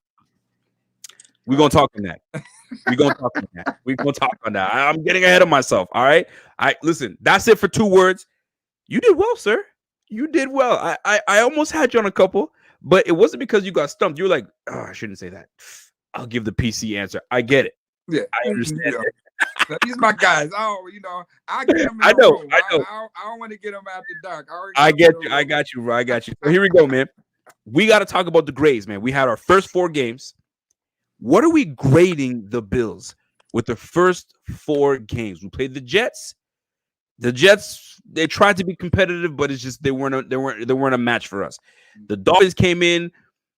we're going to talk on that. We're going to talk on that. We're going to talk on that. I'm getting ahead of myself. All right. Listen, that's it for 2 words. You did well, sir. You did well. I almost had you on a couple, but it wasn't because you got stumped. You were like, oh, I shouldn't say that. I'll give the PC answer. I get it. Yeah. I understand. Yeah. These my guys. Oh, I get them in I the know. room. I know. I don't want to get them after dark. I get you. I got you, bro. I got you. So here we go, man. We got to talk about the grades, man. We had our first 4 games. What are we grading the Bills with the first 4 games? We played the Jets. The Jets, they tried to be competitive, but it's just they weren't a match for us. The Dolphins came in,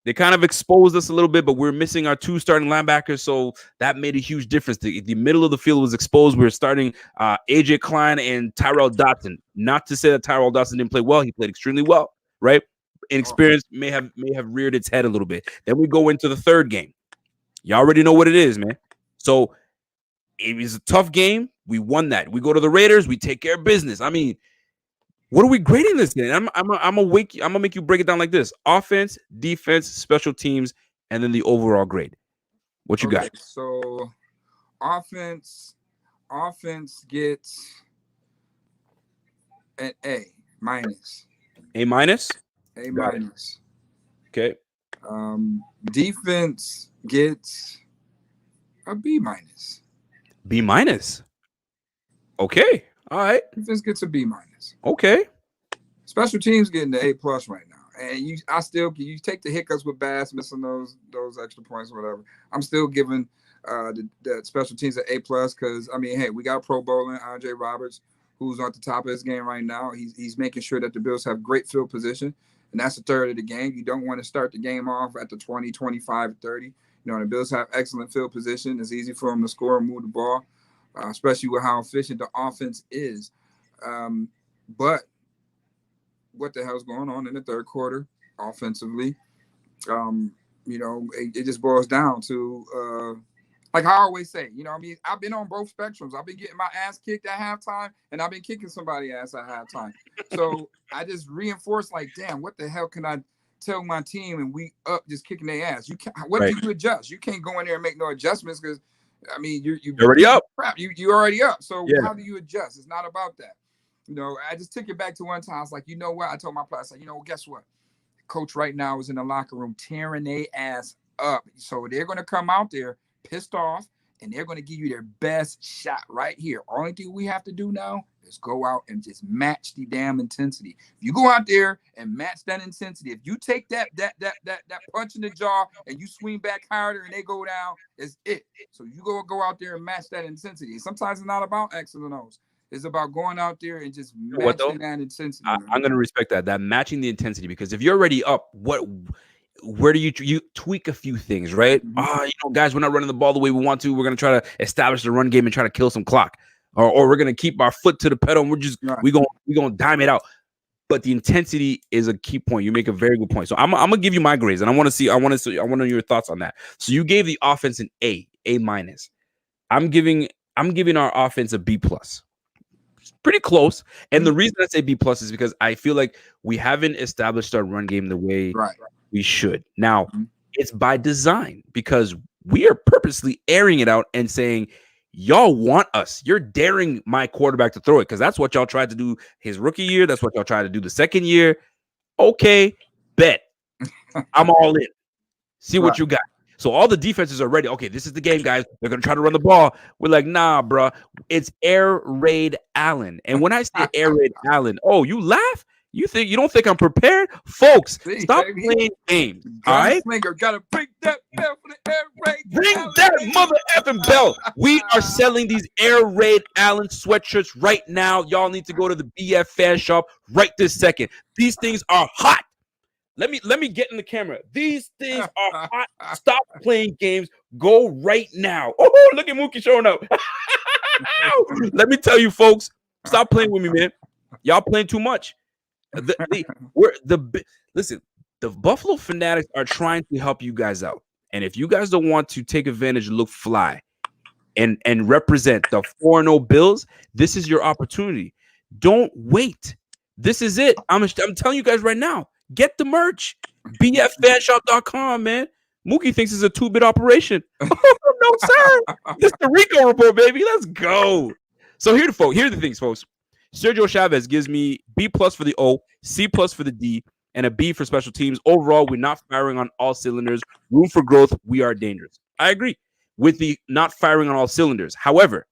they kind of exposed us a little bit, but we're missing our 2 starting linebackers, so that made a huge difference. The middle of the field was exposed. We were starting AJ Klein and Tyrell Dotson. Not to say that Tyrell Dotson didn't play well; he played extremely well, right? Inexperience may have reared its head a little bit. Then we go into the 3rd game. You already know what it is, man. So it was a tough game. We won that. We go to the Raiders. We take care of business. I mean, what are we grading this game? I'm gonna make you break it down like this: offense, defense, special teams, and then the overall grade. What you got? So offense gets an A minus. A minus. A minus. Okay. Defense gets a B minus. B minus. Okay. All right. Defense gets a B minus. Okay. Special teams getting the A plus right now. And you take the hiccups with Bass missing those extra points or whatever. I'm still giving the special teams an A plus because I mean, hey, we got Pro Bowling Andre Roberts, who's on the top of his game right now. He's making sure that the Bills have great field position, and that's the third of the game. You don't want to start the game off at the 20, 25, 30. You know, the Bills have excellent field position. It's easy for them to score and move the ball, especially with how efficient the offense is. But what the hell's going on in the 3rd quarter offensively? It just boils down to like I always say, I mean, I've been on both spectrums. I've been getting my ass kicked at halftime, and I've been kicking somebody's ass at halftime. So I just reinforce, like, damn, what the hell can I tell my team and we up just kicking their ass? You can't. What do you adjust? You can't go in there and make no adjustments because, I mean, you're already up. Crap, you already up. So how do you adjust? It's not about that. I just took it back to one time. I was like, you know what? I told my class, like, guess what? Coach right now is in the locker room tearing their ass up. So they're going to come out there pissed off, and they're going to give you their best shot right here. Only thing we have to do now is go out and just match the damn intensity. If you go out there and match that intensity, if you take that punch in the jaw and you swing back harder and they go down, it's it. So you go out there and match that intensity. Sometimes it's not about X's and O's. It's about going out there and just What though? matching that intensity. I'm going to respect that matching the intensity, because if you're already up, where do you tweak a few things, right? Guys, we're not running the ball the way we want to. We're going to try to establish the run game and try to kill some clock, or we're going to keep our foot to the pedal and we're going to dime it out. But the intensity is a key point. You make a very good point. So I'm going to give you my grades, and I want to know your thoughts on that. So you gave the offense an A minus. I'm giving our offense a B plus. Pretty close. And the reason I say B plus is because I feel like we haven't established our run game the way we should. Now, it's by design, because we are purposely airing it out and saying, y'all want us. You're daring my quarterback to throw it, because that's what y'all tried to do his rookie year. That's what y'all tried to do the second year. Okay, bet. I'm all in. See what you got. So all the defenses are ready. Okay, this is the game, guys. They're going to try to run the ball. We're like, nah, bro. It's Air Raid Allen. And when I say Air Raid Allen, oh, you laugh? You don't think I'm prepared? Folks, stop playing games. All right? Gotta bring that bell for the Air Raid. Bring that mother effing bell. We are selling these Air Raid Allen sweatshirts right now. Y'all need to go to the BF Fan Shop right this second. These things are hot. Let me get in the camera. These things are hot. Stop playing games. Go right now. Oh, look at Muki showing up. Let me tell you, folks, stop playing with me, man. Y'all playing too much. Listen, the Buffalo Fanatics are trying to help you guys out. And if you guys don't want to take advantage, look fly, and represent the 4-0 Bills, this is your opportunity. Don't wait. This is it. I'm telling you guys right now. Get the merch. BFFanshop.com, man. Muki thinks it's a 2-bit operation. Oh, no, sir. It's the Rico report, baby. Let's go. So here are the things, folks. Sergio Chavez gives me B plus for the O, C plus for the D, and a B for special teams. Overall, we're not firing on all cylinders. Room for growth. We are dangerous. I agree with the not firing on all cylinders. However,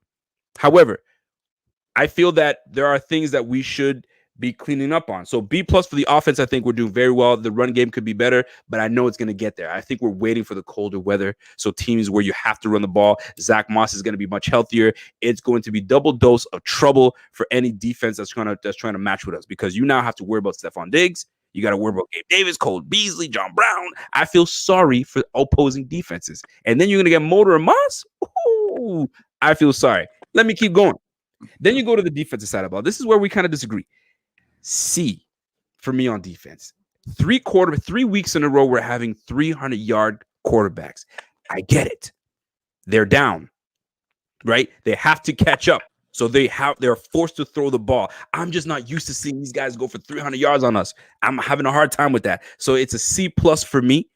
I feel that there are things that we should be cleaning up on. So B plus for the offense. I think we're doing very well. The run game could be better, but I know it's going to get there. I think we're waiting for the colder weather. So teams where you have to run the ball, Zach Moss is going to be much healthier. It's going to be double dose of trouble for any defense that's trying to match with us, because you now have to worry about Stephon Diggs. You got to worry about Gabe Davis, Cole Beasley, John Brown. I feel sorry for opposing defenses. And then you're going to get Motor and Moss. Ooh, I feel sorry. Let me keep going. Then you go to the defensive side of the ball. This is where we kind of disagree. C for me on defense. 3 weeks in a row, we're having 300-yard quarterbacks. I get it. They're down, right? They have to catch up. So they're forced to throw the ball. I'm just not used to seeing these guys go for 300 yards on us. I'm having a hard time with that. So it's a C plus for me,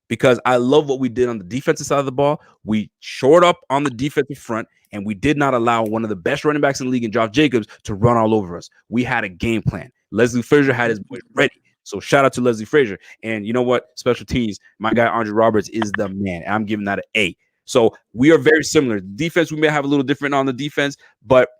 because I love what we did on the defensive side of the ball. We shored up on the defensive front, and we did not allow one of the best running backs in the league, in Josh Jacobs, to run all over us. We had a game plan. Leslie Frazier had his boys ready. So shout out to Leslie Frazier. And you know what? Special teams, my guy Andre Roberts is the man. I'm giving that an A. So we are very similar. Defense, we may have a little different on the defense, but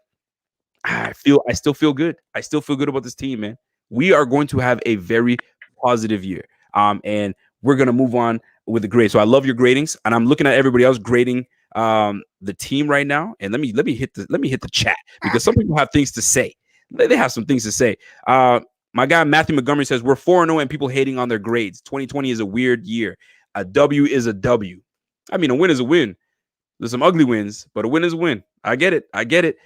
I still feel good. I still feel good about this team, man. We are going to have a very positive year. And we're going to move on with the grade. So I love your gradings, and I'm looking at everybody else grading the team right now. And let me hit the chat, because some people have things to say. They have some things to say. My guy Matthew Montgomery says we're 4-0 and people hating on their grades. 2020 is a weird year. A W is a W. I mean, a win is a win. There's some ugly wins, but a win is a win. I get it.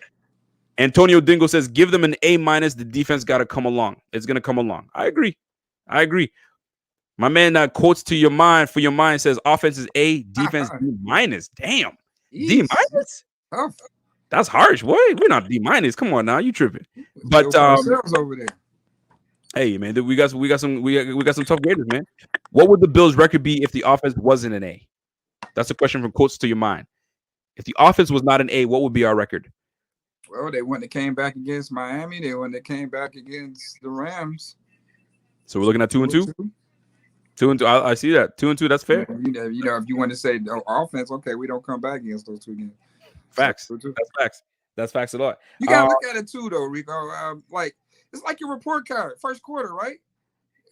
Antonio Dingo says give them an A minus. The defense got to come along. It's gonna come along. I agree. My man quotes to your mind for your mind says offense is A, defense D minus. Damn, D minus. That's harsh. What? We're not D minus. Come on now, you tripping? But over there. Hey man, we got some tough graders, man. What would the Bills' record be if the offense wasn't an A? That's a question from quotes to your mind. If the offense was not an A, what would be our record? Well, they wouldn't have came back against Miami. They wouldn't have came back against the Rams. So we're looking at 2-2. 2-2. I see that 2-2. That's fair. You know, if you want to say offense, okay, we don't come back against those 2 games. Facts. That's facts. That's facts a lot. You gotta look at it too, though, Rico. Like it's like your report card, first quarter, right?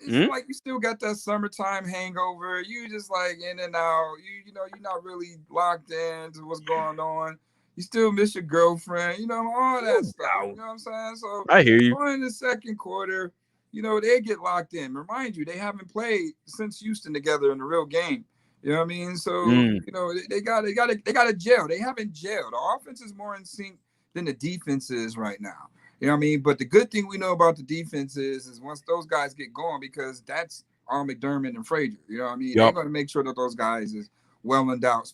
It's like you still got that summertime hangover. You just like in and out. You know, you're not really locked in to what's going on. You still miss your girlfriend, you know, all that stuff. You know what I'm saying? So I hear you. going in the second quarter, you know, they get locked in. Remind you, they haven't played since Houston together in the real game. You know what I mean? So, you know, they got to gel. They haven't gelled. The offense is more in sync than the defense is right now. You know what I mean? But the good thing we know about the defense is once those guys get going, because that's all McDermott and Frazier. You know what I mean? They're going to make sure that those guys is well endowed.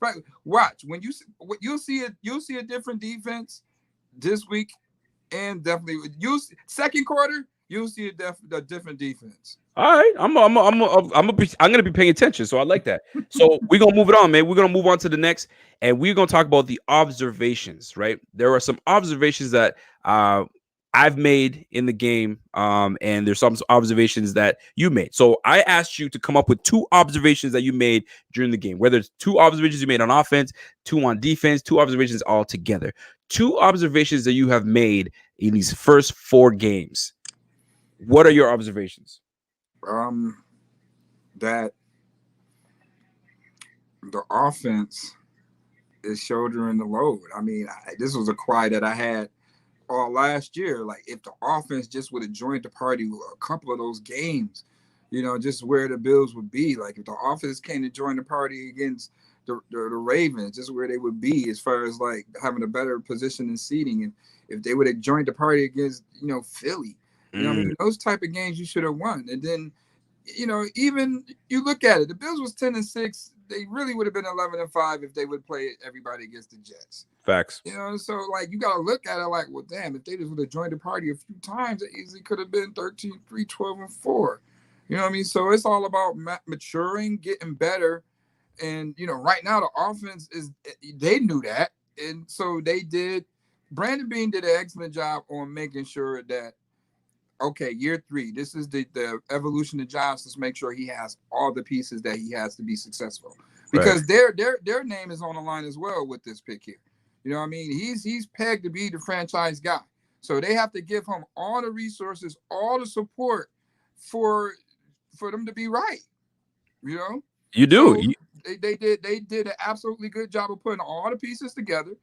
Watch when you'll see a different defense this week, and definitely second quarter you'll see a different defense. All right, I'm gonna be paying attention, so I like that. So we're gonna move it on, man. We're gonna move on to the next, and we're gonna talk about the observations. Right, there are some observations that I've made in the game, and there's some observations that you made. So I asked you to come up with 2 observations that you made during the game, whether it's 2 observations you made on offense, 2 on defense, 2 observations all together. 2 observations that you have made in these first 4 games. What are your observations? That the offense is shouldering the load. I mean, this was a cry that I had all last year. Like, if the offense just would have joined the party with a couple of those games, you know, just where the Bills would be. Like, if the offense came to join the party against the Ravens, just where they would be as far as like having a better position in seeding. And if they would have joined the party against, you know, Philly, you know what I mean? Those type of games you should have won. And then, you know, even you look at it, the Bills was 10-6. They really would have been 11-5 if they would play everybody against the Jets. Facts. You know, so like you got to look at it like, well, damn, if they just would have joined the party a few times, it easily could have been 13-3, 12-4. You know what I mean? So it's all about maturing, getting better. And, you know, right now the offense they knew that. And so they did. Brandon Beane did an excellent job on making sure that, okay, year 3, this is the evolution of Josh. Let's make sure he has all the pieces that he has to be successful, because their name is on the line as well with this pick here. You know what I mean? He's pegged to be the franchise guy, so they have to give him all the resources, all the support for them to be right. You know, you do. So they did an absolutely good job of putting all the pieces together,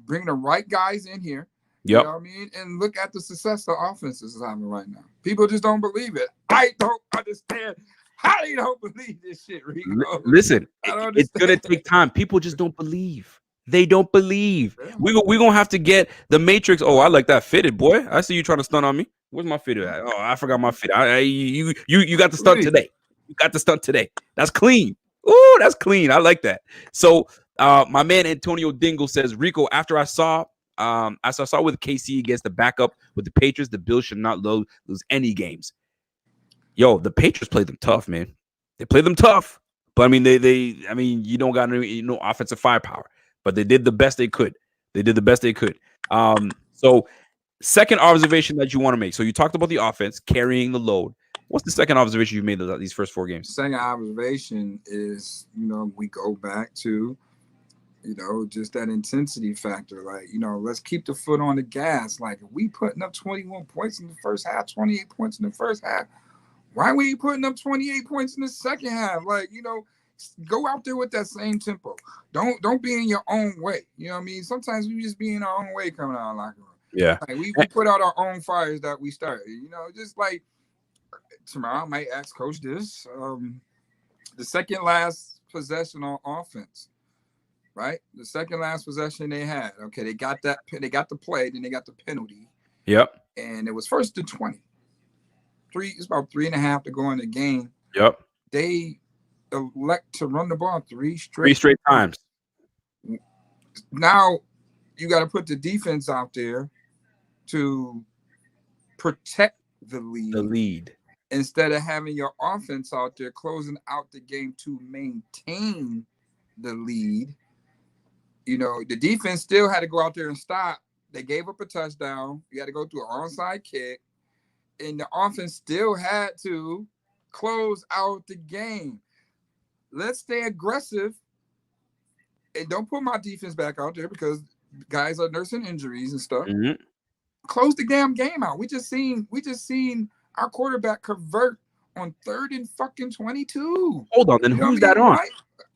bringing the right guys in here. You know what I mean? And look at the success the offense is having right now. People just don't believe it. I don't understand how they don't believe this shit, Rico. Listen, it's going to take time. People just don't believe. They don't believe. Yeah. We're going to have to get the Matrix. Oh, I like that fitted, boy. I see you trying to stunt on me. Where's my fitted at? Oh, I forgot my fit. You got the stunt today. You got the stunt today. That's clean. Oh, that's clean. I like that. So my man Antonio Dingle says, Rico, after I saw with KC against the backup with the Patriots, the Bills should not lose any games. Yo, the Patriots played them tough, man. They played them tough, but I mean, you don't got no offensive firepower, but they did the best they could. So second observation that you want to make. So you talked about the offense carrying the load. What's the second observation you made these first 4 games? Second observation is, you know, we go back to, you know, just that intensity factor. Like, you know, let's keep the foot on the gas. Like, if we putting up 21 points in the first half, 28 points in the first half, why were you putting up 28 points in the second half? Like, you know, go out there with that same tempo. Don't be in your own way. You know what I mean? Sometimes we just be in our own way coming out of the locker room. Yeah. Like, we put out our own fires that we started. You know, just like tomorrow I might ask Coach this. The second last possession on offense. Right, the second last possession they had. Okay, they got the play, then they got the penalty. Yep. And it was 1st and 20. It's about 3.5 to go in the game. Yep. They elect to run the ball 3 straight times. Now you got to put the defense out there to protect the lead. Instead of having your offense out there closing out the game to maintain the lead. You know, the defense still had to go out there and stop. They gave up a touchdown. You had to go through an onside kick. And the offense still had to close out the game. Let's stay aggressive. And don't put my defense back out there, because Guys are nursing injuries and stuff. Mhm. Close the damn game out. We just seen our quarterback convert on 3rd and fucking 22. Hold on, then You know what who's I that mean? on? Why?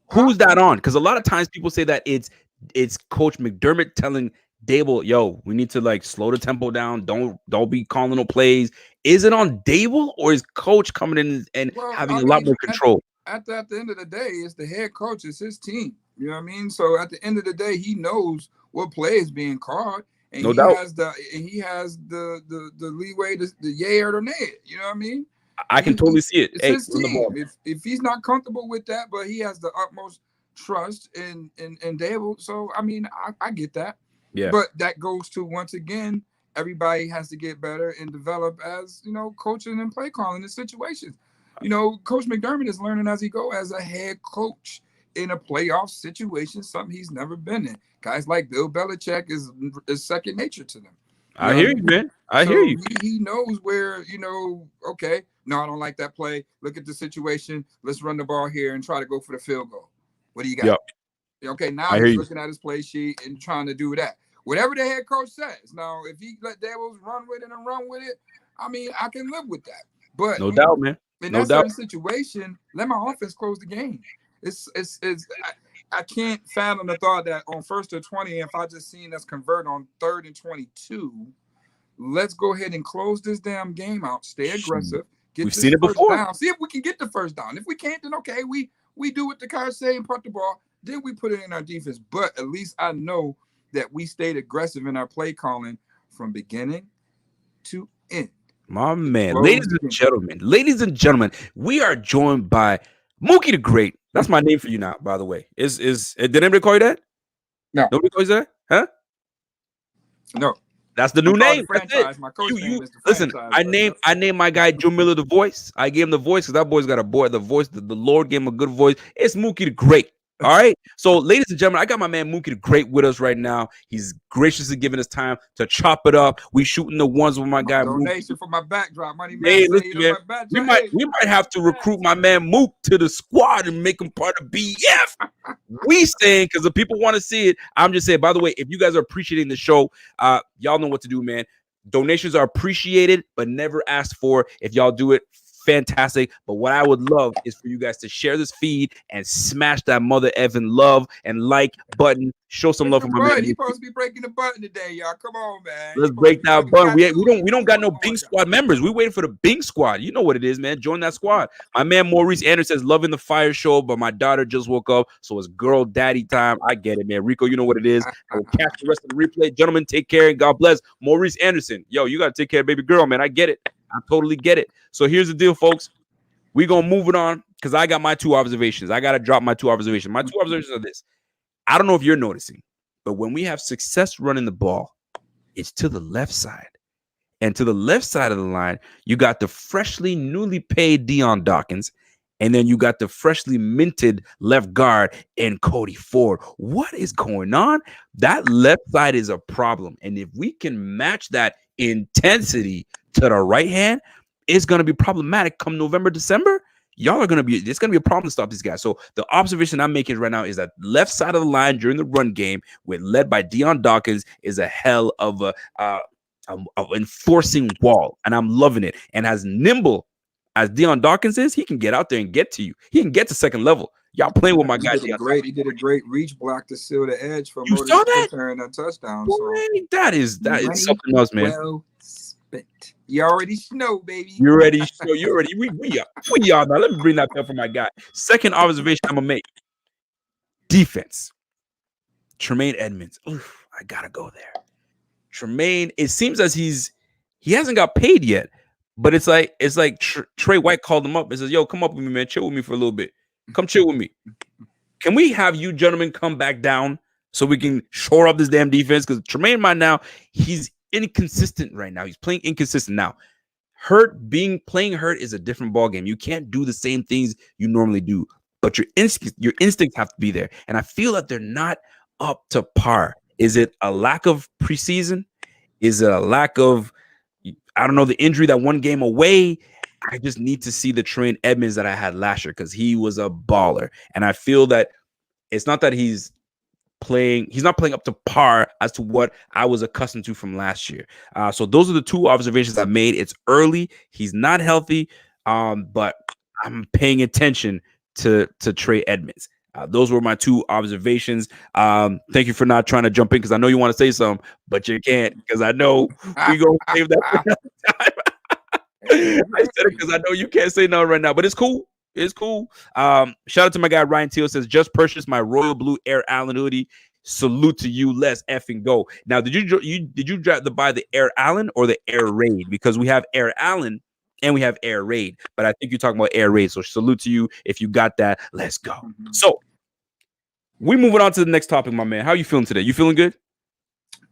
Huh? Who's that on? Because a lot of times people say that it's Coach McDermott telling Dable, "Yo, we need to like slow the tempo down. Don't be calling no plays." Is it on Dable or is Coach coming in and Well, having I a lot mean, more control? at the end of the day, it's the head coach, it's his team. You know what I mean? So at the end of the day, he knows what play is being called, and No doubt. he has the leeway to the yay or the nay. You know what I mean? I can totally see it. It's Hey, his run the team. ball. If he's not comfortable with that, but he has the utmost trust in Dable. So I mean, I get that. Yeah, But that goes to, once again, everybody has to get better and develop as, coaching and play calling in situations. Coach McDermott is learning as he go as a head coach in a playoff situation, something he's never been in. Guys like Bill Belichick is second nature to them. You I know what hear I you, mean? man. I hear So you. he knows where, okay, no, I don't like that play. Look at the situation. Let's run the ball here and try to go for the field goal. What do you got? Yep, Okay, now I hear he's you. looking at his play sheet and trying to do that. Whatever the head coach says. Now, if he let Devils run with it and run with it, I mean, I can live with that. But No doubt, man. in No that doubt. certain situation, let my offense close the game. It's I can't fathom the thought that on 1st and 20, if I just seen us convert on 3rd and 22, let's go ahead and close this damn game out. Stay Shoot. aggressive. Get We've seen this it first before. down. See if we can get the first down. If we can't, then okay, we do what the guys say and punt the ball. Then we put it in our defense. But at least I know that we stayed aggressive in our play calling from beginning to end. My man, Close the game. ladies and gentlemen, we are joined by Mookie the Great. That's my name for you now, by the way. Did anybody call you that? No, Nobody calls you that? Huh? no. That's the I'm new called the name. That's it. franchise. My coach You name is the listen. franchise, I but named that's I it. named my guy Joe Miller the voice. I gave him the voice because that boy's got a boy. The voice. The Lord gave him a good voice. It's Mookie the Great. All right. So, ladies and gentlemen, I got my man Mookie the Great with us right now. He's graciously giving us time to chop it up. We shooting the ones with my My guy Mookie. donation for my backdrop. Money man Hey, say, listen, man. my We backdrop. might Hey, we might have to money recruit my man. man Mook to the squad and make him part of BF. We saying because the people want to see it. I'm just saying. By the way, if you guys are appreciating the show, y'all know what to do, man. Donations are appreciated, but never asked for. If y'all do it, fantastic. But what I would love is for you guys to share this feed and smash that mother effing love and like button. Show some Break love the for my man button. He Mookie. supposed to be breaking the button today, y'all. Come on, man. He Let's supposed to break be that breaking. We bun. got We two. we don't got no Bing Going on. Squad members. We waiting for the Bing Squad. You know what it is, man. Join that squad. My man Maurice Anderson says loving the fire show, but my daughter just woke up, so it's girl daddy time. I get it, man. Rico, you know what it is. I will catch the rest of the replay. Gentlemen, take care and God bless. Maurice Anderson, yo, you gotta take care of baby girl, man. I get it. I totally get it. So here's the deal, folks. We gonna move it on because I got my two observations. I gotta drop my two observations. My two observations are this. I don't know if you're noticing, but when we have success running the ball, it's to the left side. And to the left side of the line, you got the freshly newly paid Deion Dawkins, and then you got the freshly minted left guard in Cody Ford. What is going on? That left side is a problem. And if we can match that intensity to the right hand, it's going to be problematic come November, December. Y'all are going to be, it's going to be a problem to stop these guys. So the observation I'm making right now is that left side of the line during the run game, with led by Deion Dawkins, is a hell of a enforcing wall, and I'm loving it. And as nimble as Deion Dawkins is, he can get out there and get to you. He can get to second level. Y'all playing with my guy. He did a great reach block to seal the edge for You Moses saw that? return a touchdown. Boy, So that is something else, man. well spent. You already know, baby. You already show. You already. We are now. Let me bring that up for my guy. Second observation I'm gonna make: defense. Tremaine Edmonds. Oof, I gotta go there. Tremaine. It seems as he hasn't got paid yet, but it's like Trey White called him up and says, "Yo, come up with me, man. Chill with me for a little bit. Come chill with me. Can we have you gentlemen come back down so we can shore up this damn defense? Because Tremaine right now, he's inconsistent right now. He's playing inconsistent now. Playing hurt is a different ball game. You can't do the same things you normally do, but your instincts have to be there. And I feel that they're not up to par. Is it a lack of preseason? Is it a lack of, I don't know, the injury that one game away? I just need to see the Tremaine Edmonds that I had last year because he was a baller. And I feel that it's not that he's playing. He's not playing up to par as to what I was accustomed to from last year. So those are the two observations I made. It's early. He's not healthy, but I'm paying attention to Trey Edmonds. Those were my two observations. Thank you for not trying to jump in because I know you want to say something, but you can't because I know we're going to save that for another time. I said it because I know you can't say no right now, but it's cool. It's cool. Shout out to my guy Ryan Teal says, just purchased my Royal Blue Air Allen hoodie. Salute to you. Let's effing go. Now, did you buy the Air Allen or the Air Raid? Because we have Air Allen and we have Air Raid, but I think you're talking about Air Raid. So salute to you if you got that. Let's go. So we moving on to the next topic, my man. How you feeling today? You feeling good?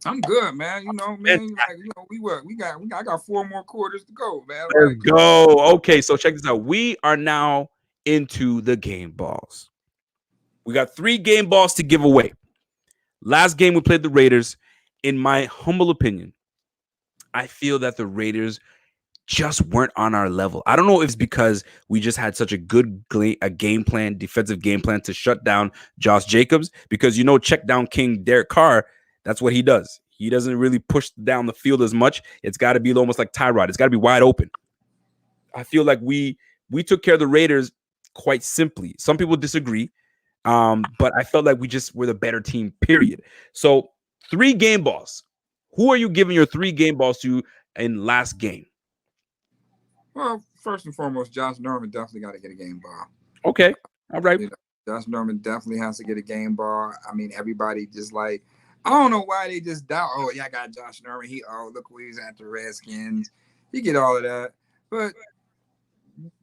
I'm good, man. You know, man. Like, you know, I got 4 more quarters to go, man. Let's go. Okay, so check this out. We are now into the game balls. We got 3 game balls to give away. Last game we played the Raiders. In my humble opinion, I feel that the Raiders just weren't on our level. I don't know if it's because we just had such a good game plan, defensive game plan to shut down Josh Jacobs, because you know, check down king Derek Carr, that's what he does. He doesn't really push down the field as much. It's got to be almost like Tyrod. It's got to be wide open. I feel like we took care of the Raiders quite simply. Some people disagree, but I felt like we just were the better team, period. So 3 game balls. Who are you giving your 3 game balls to in last game? Well, first and foremost, Josh Norman definitely got to get a game ball. Okay. All right. You know, Josh Norman definitely has to get a game ball. I mean, everybody just like, I don't know why they just doubt, oh, yeah, I got Josh Norman. Look who he's at the Redskins. He get all of that. But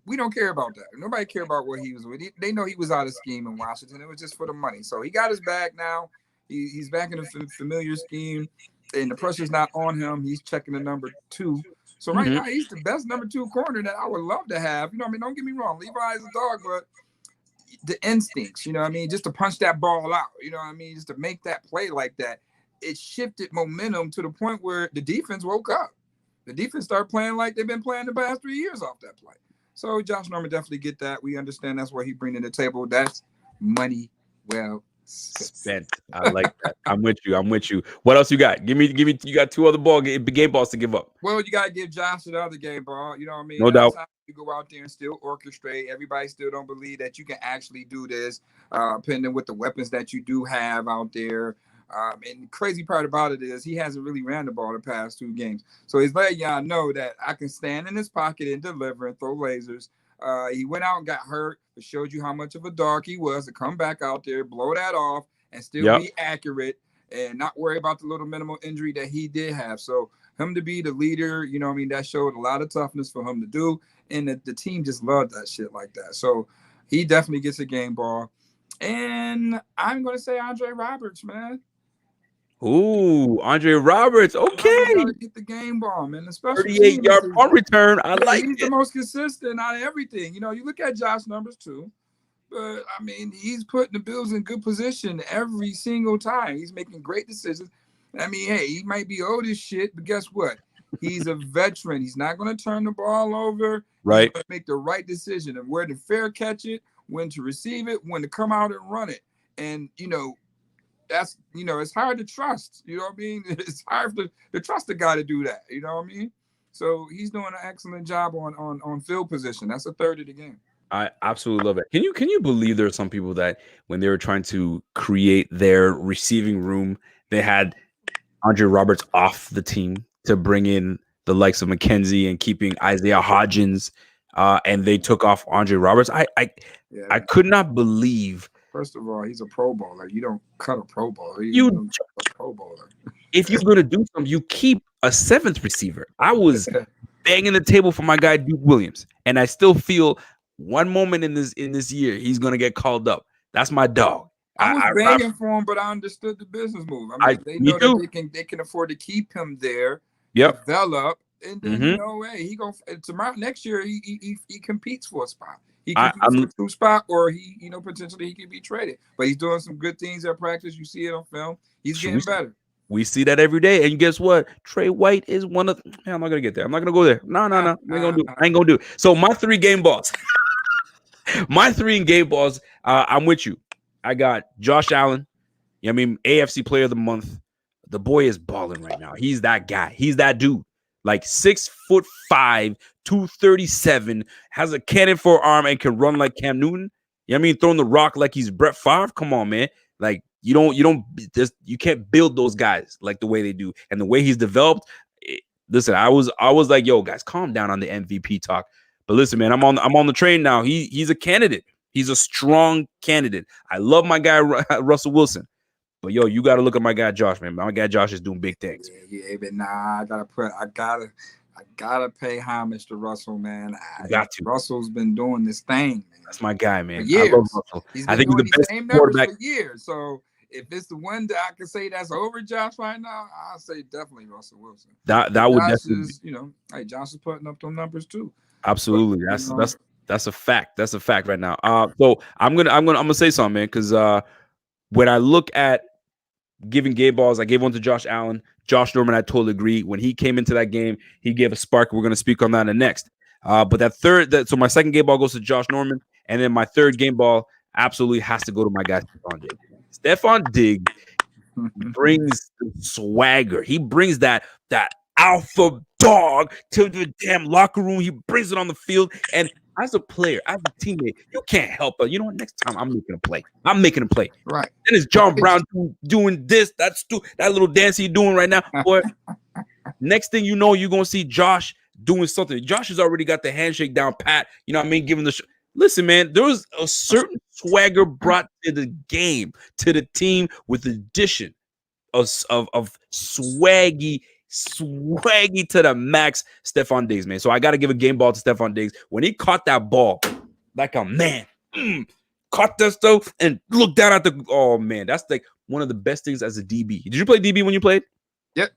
we don't care about that. Nobody care about what he was with. They know he was out of scheme in Washington. It was just for the money. So he got his bag now. He's back in a familiar scheme, and the pressure's not on him. He's checking the number 2. So right now, he's the best number 2 corner that I would love to have. You know what I mean? Don't get me wrong. Levi is a dog, but the instincts, you know what I mean? Just to punch that ball out, you know what I mean? Just to make that play like that. It shifted momentum to the point where the defense woke up. The defense started playing like they've been playing the past 3 years off that play. So Josh Norman definitely get that. We understand that's what he bring to the table. That's money well spent. I like that. I'm with you. What else you got? Give me. You got 2 other game balls to give up. Well, you gotta give Josh the other game ball. You know what I mean? No doubt. You go out there and still orchestrate. Everybody still don't believe that you can actually do this, depending with the weapons that you do have out there. And the crazy part about it is he hasn't really ran the ball the past 2 games. So he's letting y'all know that I can stand in his pocket and deliver and throw lasers. He went out and got hurt, but showed you how much of a dog he was to come back out there, blow that off, and still be accurate and not worry about the little minimal injury that he did have. So him to be the leader, you know what I mean, that showed a lot of toughness for him to do. And the team just loved that shit like that. So he definitely gets a game ball. And I'm going to say Andre Roberts, man. Ooh, Andre Roberts. Okay. Get the game ball, man. Especially 38-yard punt return. I like he's it. the most consistent out of everything. You know, you look at Josh numbers too, but I mean, he's putting the Bills in good position every single time. He's making great decisions. I mean, hey, he might be old as shit, but guess what? He's a veteran. He's not going to turn the ball over. Right. He's going to make the right decision of where to fair catch it, when to receive it, when to come out and run it. And, you know, that's, you know, it's hard to trust. You know what I mean? It's hard to trust the guy to do that. You know what I mean? So he's doing an excellent job on field position. That's a third of the game. I absolutely love it. Can you believe there are some people that when they were trying to create their receiving room, they had Andre Roberts off the team to bring in the likes of McKenzie and keeping Isaiah Hodgins, and they took off Andre Roberts. I could not believe. First of all, he's a Pro Bowler. You don't cut a Pro Bowler. You don't cut a Pro Bowler. If you're gonna do something, you keep a 7th receiver. I was banging the table for my guy Duke Williams, and I still feel one moment in this year he's gonna get called up. That's my dog. I was banging for him, but I understood the business move. I mean, they know that they can afford to keep him there, develop, and then you know, hey, he go tomorrow next year. He competes for a spot. He competes for a 2 spot, or he, you know, potentially he could be traded. But he's doing some good things at practice. You see it on film. He's getting better. We see that every day. And guess what? Trey White is one of. Man, I'm not gonna get there. I'm not gonna go there. No. I ain't gonna do it. So my 3 game balls. My 3 game balls. I'm with you. I got Josh Allen. You know what I mean? AFC Player of the Month. The boy is balling right now. He's that guy. He's that dude. Like 6'5", 237, has a cannon for arm and can run like Cam Newton. You know what I mean? Throwing the rock like he's Brett Favre. Come on, man. Like you can't build those guys like the way they do. And the way he's developed. Listen, I was like, yo, guys, calm down on the MVP talk. But listen, man, I'm on the train now. He's a candidate. He's a strong candidate. I love my guy Russell Wilson. But yo, you got to look at my guy Josh, man. My guy Josh is doing big things. Yeah, but nah, I gotta pay homage to Russell, man. Russell's been doing this thing, man. That's my guy, man. For years. I love Russell. I think he's the best quarterback for years. So if it's the one that I can say that's over Josh right now, I'll say definitely Russell Wilson. That would definitely, hey, Josh is putting up those numbers too. Absolutely, but, that's a fact. That's a fact right now. So I'm gonna say something, man, because when I look at giving game balls, I gave one to Josh Allen. Josh Norman, I totally agree. When he came into that game, he gave a spark. We're going to speak on that in the next. But so my second game ball goes to Josh Norman, and then my third game ball absolutely has to go to my guy, Stefon Diggs. Stefon Diggs brings the swagger. He brings that alpha dog to the damn locker room. He brings it on the field, and as a player, as a teammate, you can't help it. You know what? Next time, I'm making a play. Right. Then it's John Brown doing this. That little dance he's doing right now. Boy, next thing you know, you're going to see Josh doing something. Josh has already got the handshake down pat. You know what I mean? Giving the listen, man, there was a certain swagger brought to the game, to the team, with the addition of swaggy to the max, Stefon Diggs, man. So I got to give a game ball to Stefon Diggs. When he caught that ball like a man, caught that stuff and looked down at oh, man, that's like one of the best things as a DB. Did you play DB when you played? Yep.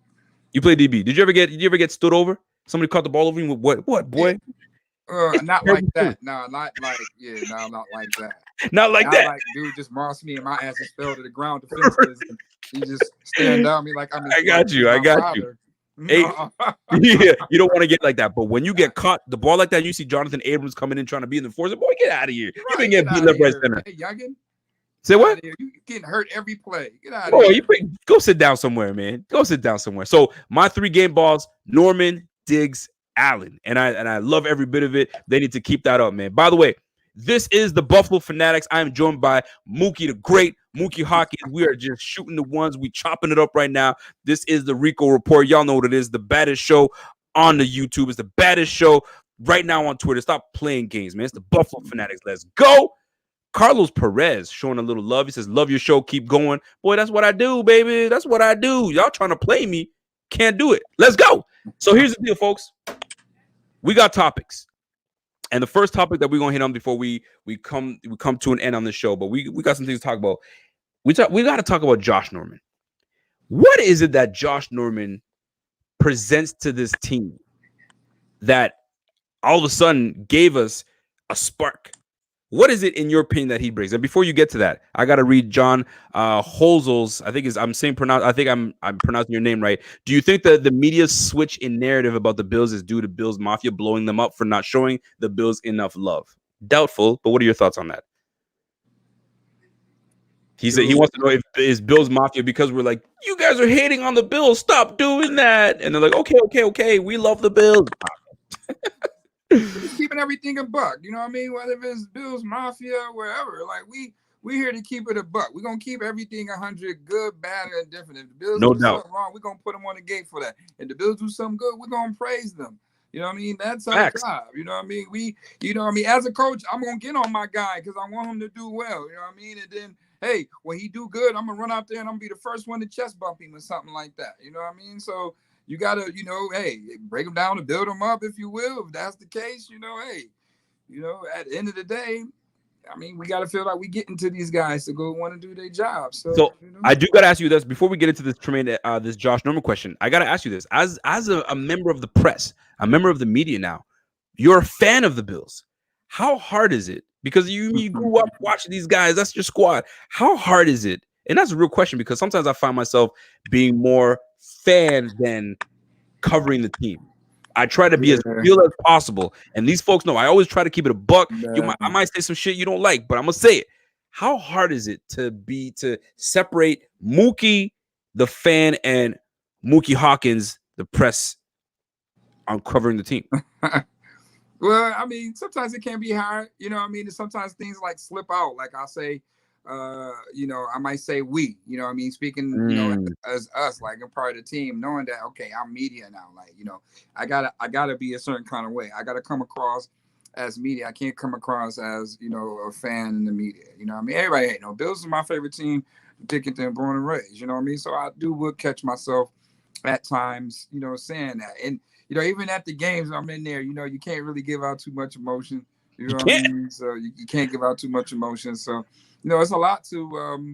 You played DB. Did you ever get stood over? Somebody caught the ball over you? What, boy? Not like that. No, not like not like that. Not like that. Like dude just mossed me and my ass just fell to the ground defenseless. And he just staring down me like I'm. I got you. Hey, yeah, you don't want to get like that. But when you get caught the ball like that, you see Jonathan Abrams coming in trying to be in the force. Boy, get out of here! You can get beat left, right, center. Hey, youngin. Say what? You getting hurt every play. Get out of here. Go sit down somewhere, man. Go sit down somewhere. So my 3 game balls: Norman, Diggs, Allen, and I love every bit of it. They need to keep that up, man. By the way, this is the Buffalo Fanatics. I am joined by Muki the Great, Muki Hawkins. We are just shooting the ones. We chopping it up right now. This is the Rico Report. Y'all know what it is. The baddest show on the YouTube. It's the baddest show right now on Twitter. Stop playing games, man. It's the Buffalo Fanatics. Let's go. Carlos Perez showing a little love. He says, love your show. Keep going. Boy, that's what I do, baby. That's what I do. Y'all trying to play me. Can't do it. Let's go. So here's the deal, folks. We got topics. And the first topic that we're going to hit on before we come to an end on the show, but we got some things to talk about. We got to talk about Josh Norman. What is it that Josh Norman presents to this team that all of a sudden gave us a spark? What is it in your opinion that he brings? And before you get to that, I got to read John Holzel's. I think I'm pronouncing your name right. Do you think that the media's switch in narrative about the Bills is due to Bills Mafia blowing them up for not showing the Bills enough love? Doubtful, but what are your thoughts on that? He said he wants to know if it's Bills Mafia because we're like, you guys are hating on the Bills. Stop doing that. And they're like, okay. We love the Bills. Just keeping everything a buck, you know what I mean? Whether it's Bills Mafia, wherever, like we here to keep it a buck. We're gonna keep everything 100, good, bad, and different. If the Bills do something wrong, we're gonna put them on the gate for that. If the Bills do something good, we're gonna praise them. You know what I mean? That's our job. You know what I mean? As a coach, I'm gonna get on my guy because I want him to do well. You know what I mean? And then, hey, when he do good, I'm gonna run out there and I'm gonna be the first one to chest bump him or something like that. You know what I mean? So you gotta, hey, break them down and build them up, if you will. If that's the case, hey, at the end of the day, I mean, we gotta feel like we getting to these guys to go want to do their job. So I do gotta ask you this before we get into this this Josh Norman question. I gotta ask you this as a member of the press, a member of the media now. You're a fan of the Bills. How hard is it? Because you grew up watching these guys. That's your squad. How hard is it? And that's a real question because sometimes I find myself being more fan than covering the team. I try to be as real as possible. And these folks know I always try to keep it a buck. I might say some shit you don't like, but I'm going to say it. how hard is it to separate Mookie, the fan, and Muki Hawkins, the press, on covering the team? Well, I mean, sometimes it can be hard, you know what I mean? Sometimes things like slip out. Like I'll say, I might say we, you know what I mean? Speaking, as us, like I'm part of the team, knowing that, okay, I'm media now. Like, I gotta be a certain kind of way. I gotta come across as media. I can't come across as, a fan in the media. You know what I mean? Everybody ain't no Bills is my favorite team, Dickinson, born and raised, you know what I mean? So I would catch myself at times, saying that. And even at the games I'm in there, you can't really give out too much emotion. You You know what I can't. mean? So you can't give out too much emotion. So, it's a lot to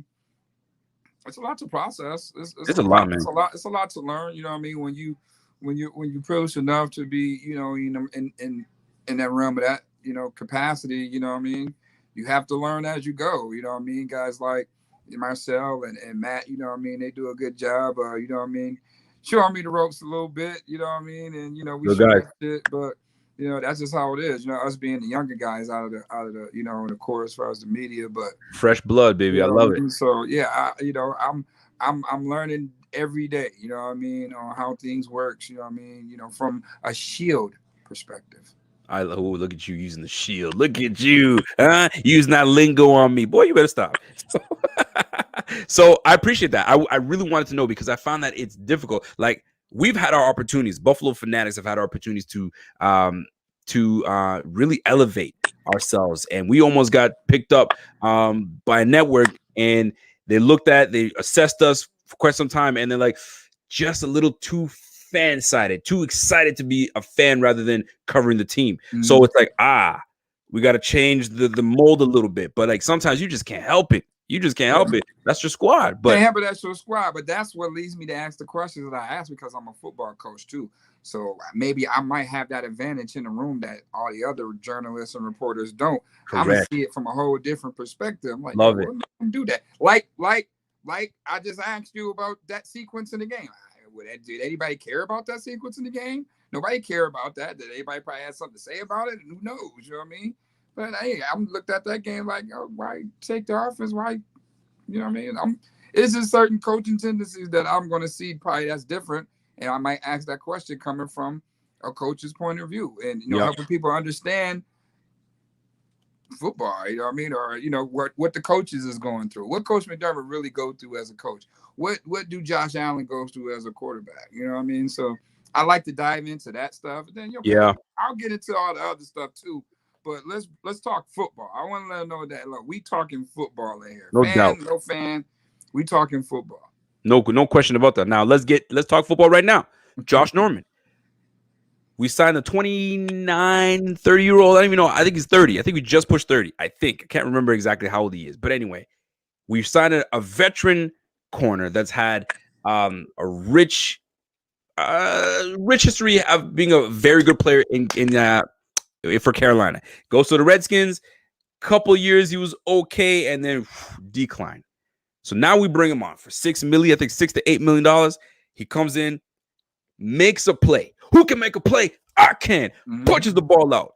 process. It's It's a a lot, lot. man. It's a lot to learn. You know what I mean? When you privileged enough to be, in that realm of that, capacity, you know what I mean? You have to learn as you go. You know what I mean? Guys like Marcel and Matt, you know what I mean? They do a good job. You know what I mean? Showing me the ropes a little bit, you know what I mean? And we Good shoot guys. that shit, but that's just how it is. Us being the younger guys out of the in the core as far as the media, but Fresh blood, baby. I what I love it. mean? So yeah, I'm learning every day, you know what I mean, on how things works, you know what I mean, from a shield perspective. Look at you using the shield. Look at you, using that lingo on me, boy. You better stop. So I appreciate that. I really wanted to know because I found that it's difficult. Like we've had our opportunities. Buffalo Fanatics have had our opportunities to really elevate ourselves, and we almost got picked up by a network, and they assessed us for quite some time, and they're like, just a little too fan sided, too excited to be a fan rather than covering the team. So it's like, we got to change the mold a little bit. But like sometimes you just can't help it. You just can't help it. That's your squad. But can't help it, that's your squad. But that's what leads me to ask the questions that I ask because I'm a football coach too. So maybe I might have that advantage in the room that all the other journalists and reporters don't. I'm gonna see it from a whole different perspective. I'm like, love it. Do that. Like I just asked you about that sequence in the game. Did anybody care about that sequence in the game? Nobody care about that. Did anybody probably have something to say about it? Who knows? You know what I mean? But hey, I'm looked at that game like, why take the offense? Why, you know what I mean? It's just certain coaching tendencies that I'm going to see probably that's different, and I might ask that question coming from a coach's point of view, and helping people understand football. You know what I mean? Or what the coaches is going through. What Coach McDermott really go through as a coach? What do Josh Allen go through as a quarterback? You know what I mean? So I like to dive into that stuff. And then I'll get into all the other stuff too. But let's talk football. I want to let them know that look, we talking football in here. No doubt. No fan. We talking football. No question about that. Now let's talk football right now. Josh Norman. We signed a 29, 30-year-old. I don't even know. I think he's 30. I think we just pushed 30. I can't remember exactly how old he is. But anyway, we've signed a veteran corner that's had a rich history of being a very good player for Carolina. Goes to the Redskins. Couple years he was okay, and then decline. So now we bring him on for $6 million. I think $6 to $8 million. He comes in, makes a play. Who can make a play? I can. Punches the ball out.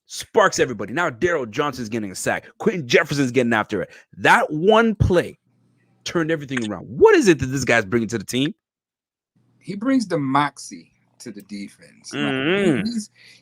Sparks everybody. Now Daryl Johnson's getting a sack. Quentin Jefferson's getting after it. That one play turned everything around. What is it that this guy's bringing to the team? He brings the moxie to the defense.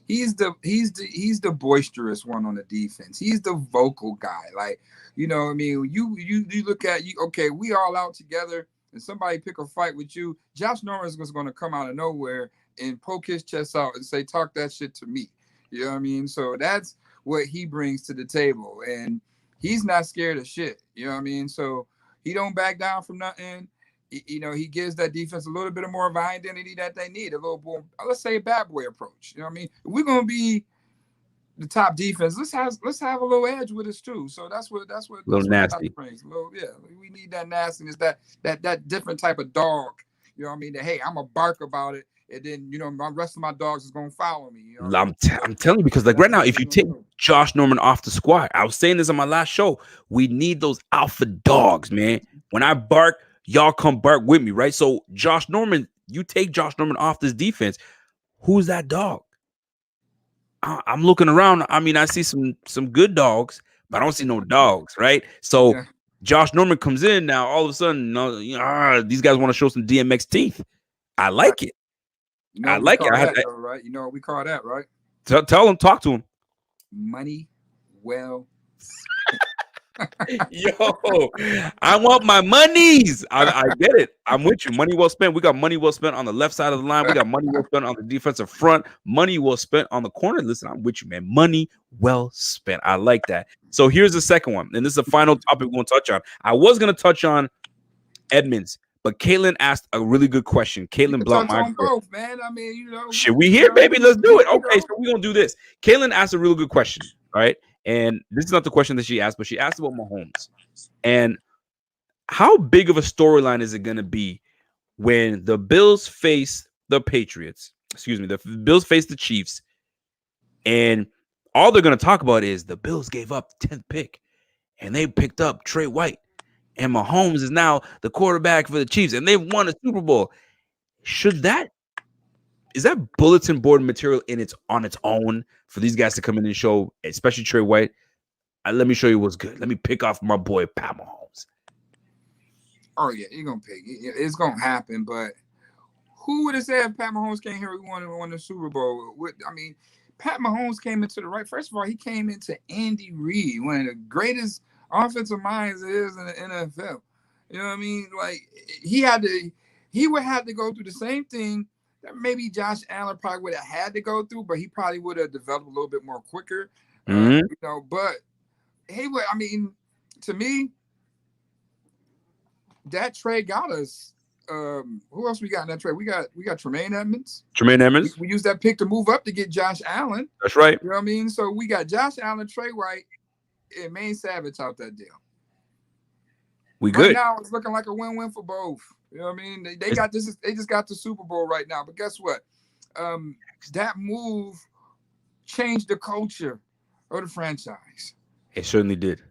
He's the boisterous one on the defense. He's the vocal guy. Like, you know what I mean? You look at okay, we all out together and somebody pick a fight with you. Josh Norman is going to come out of nowhere and poke his chest out and say, talk that shit to me. You know what I mean? So that's what he brings to the table. And he's not scared of shit. You know what I mean? So he don't back down from nothing. He gives that defense a little bit of more of an identity that they need. A little more, let's say, a bad boy approach. You know what I mean? If we're gonna be the top defense, let's have a little edge with us too. So that's what nasty brings. We need that nastiness, that different type of dog. You know what I mean? That hey, I'm a bark about it, and then my rest of my dogs is gonna follow me. You know I'm telling you, because like right now, if you take Josh Norman off the squad, I was saying this on my last show, we need those alpha dogs, man. When I bark, y'all come bark with me, right? So Josh Norman, you take Josh Norman off this defense, who's that dog? I'm looking around. I mean, I see some good dogs, but I don't see no dogs, right? So Yeah. Josh Norman comes in now. All of a sudden, these guys want to show some DMX teeth. I Right. like it. You know I what we like it. call I had that, though, right? You know what we call that, right? tell him, talk to him. Money well. Yo, I want my monies. I get it. I'm with you. Money well spent. We got money well spent on the left side of the line. We got money well spent on the defensive front. Money well spent on the corner. Listen, I'm with you, man. Money well spent. I like that. So here's the second one, and this is the final topic we're going to touch on. I was going to touch on Edmonds, but Caitlin asked a really good question. You Caitlin can blocked touch my on both, man. I mean, you know. Should we hear, You know, baby? Let's do it. you Okay, know. so we're going to do this. Caitlin asked a real good question, all right? And this is not the question that she asked, but she asked about Mahomes. And how big of a storyline is it going to be when the Bills face the Patriots? Excuse me, the Bills face the Chiefs, and all they're going to talk about is the Bills gave up 10th pick, and they picked up Trey White, and Mahomes is now the quarterback for the Chiefs, and they've won a Super Bowl. Is that bulletin board material on its own for these guys to come in and show, especially Trey White? Let me show you what's good. Let me pick off my boy Pat Mahomes. Oh yeah, you're gonna pick. It's gonna happen. But who would have said Pat Mahomes came here? We won the Super Bowl. I mean, Pat Mahomes came into the right. First of all, he came into Andy Reid, one of the greatest offensive minds there is in the NFL. You know what I mean? Like he would have to go through the same thing that maybe Josh Allen probably would have had to go through, but he probably would have developed a little bit more quicker. Mm-hmm. You know, but he would. I mean, to me, that trade got us. Who else we got in that trade? We got Tremaine Edmonds. We used that pick to move up to get Josh Allen. That's right. You know what I mean? So we got Josh Allen, Trey White, and Maine Savage out that deal. We good. Right now, it's looking like a win-win for both. You know what I mean? They got this. They just got the Super Bowl right now. But guess what? That move changed the culture of the franchise. It certainly did.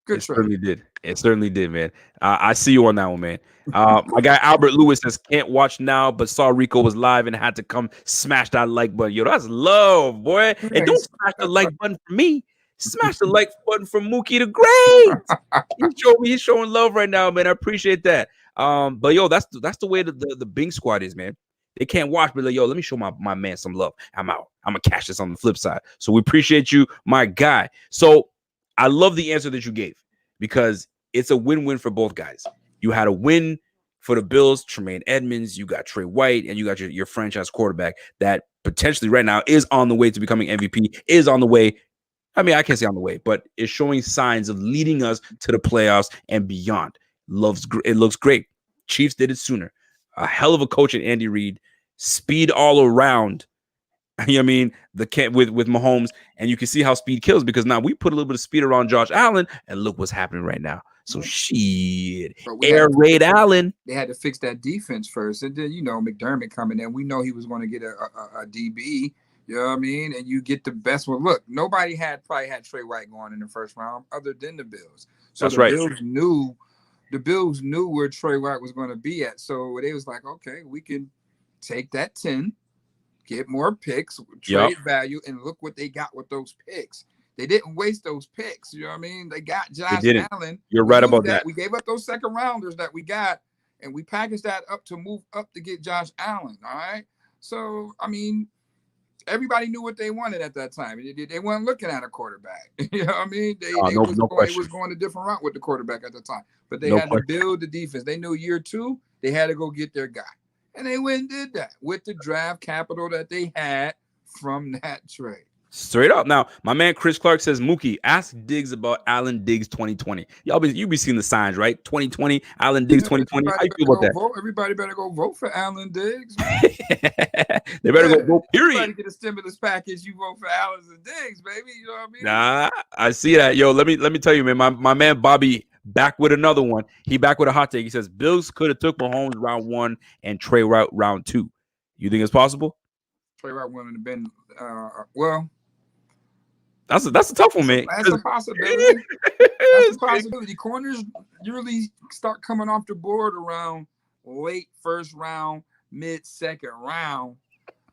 Good trade. Certainly did. It certainly did, man. I see you on that one, man. My guy Albert Lewis says can't watch now, but saw Rico was live and had to come smash that like button. Yo, that's love, boy. And don't smash the like button for me. Smash the like button for Muki the Great. He's showing love right now, man. I appreciate that. But yo, that's the way the Bing squad is, man. They can't watch, but like, yo, let me show my man some love. I'm out. I'm gonna cash this on the flip side. So we appreciate you, my guy. So I love the answer that you gave because it's a win-win for both guys. You had a win for the Bills, Tremaine Edmonds, you got Trey White, and you got your franchise quarterback that potentially right now is on the way to becoming MVP, is on the way. I mean, I can't say on the way, but is showing signs of leading us to the playoffs and beyond. It looks great. Chiefs did it sooner. A hell of a coach at Andy Reid. Speed all around. You know what I mean? With Mahomes, and you can see how speed kills because now we put a little bit of speed around Josh Allen, and look what's happening right now. So shit, air raid Allen. They had to fix that defense first, and then McDermott coming in. We know he was going to get a DB. You know what I mean? And you get the best one. Look, nobody probably had Trey White going in the first round other than the Bills. So that's right. The Bills knew where Trey White was going to be at. So they was like, okay, we can take that 10. Get more picks, trade value, and look what they got with those picks. They didn't waste those picks. You know what I mean? They got Josh Allen. You're right about that. We gave up those second rounders that we got, and we packaged that up to move up to get Josh Allen. All right. So, I mean, everybody knew what they wanted at that time. They weren't looking at a quarterback. You know what I mean? They was going a different route with the quarterback at the time. But they had to build the defense. They knew year 2, they had to go get their guy. And they went and did that with the draft capital that they had from that trade. Straight up. Now, my man Chris Clark says, Muki, ask Diggs about Allen Diggs 2020. You be seeing the signs, right? 2020, Allen Diggs 2020. How you feel about that? Everybody better go vote for Allen Diggs. They better go vote, period. Everybody get a stimulus package, you vote for Allen Diggs, baby. You know what I mean? Nah, I see that. Yo, let me tell you, man. My man Bobby back with another one. He back with a hot take. He says Bills could have took Mahomes round 1 and Trey White round 2. You think it's possible? Trey White wouldn't have been well. That's a tough one, man. That's a possibility. That's a possibility. Corners usually start coming off the board around late first round, mid second round.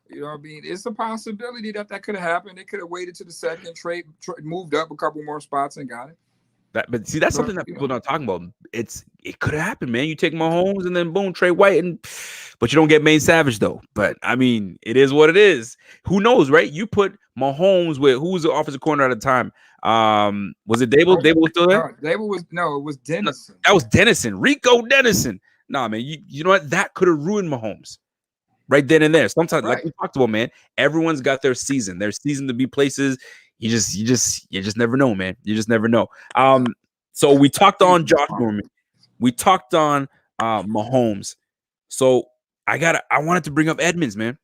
You know what I mean? It's a possibility that could have happened. They could have waited to the second trade, moved up a couple more spots and got it. But see, that's But something that people are not talking about. It could have happened, man. You take Mahomes and then boom, Trey White, but you don't get Maine Savage though. But I mean, it is what it is. Who knows, right? You put Mahomes with who was the offensive corner at the time? Was it Dable? Dable was still there? It was Dennison. That was Dennison, Rico Dennison. Nah, man, you know what? That could have ruined Mahomes right then and there. Sometimes, like we talked about, man, everyone's got their season to be places. You just never know, man. You just never know. So we talked on Josh Norman. We talked on Mahomes. So I wanted to bring up Edmonds, man,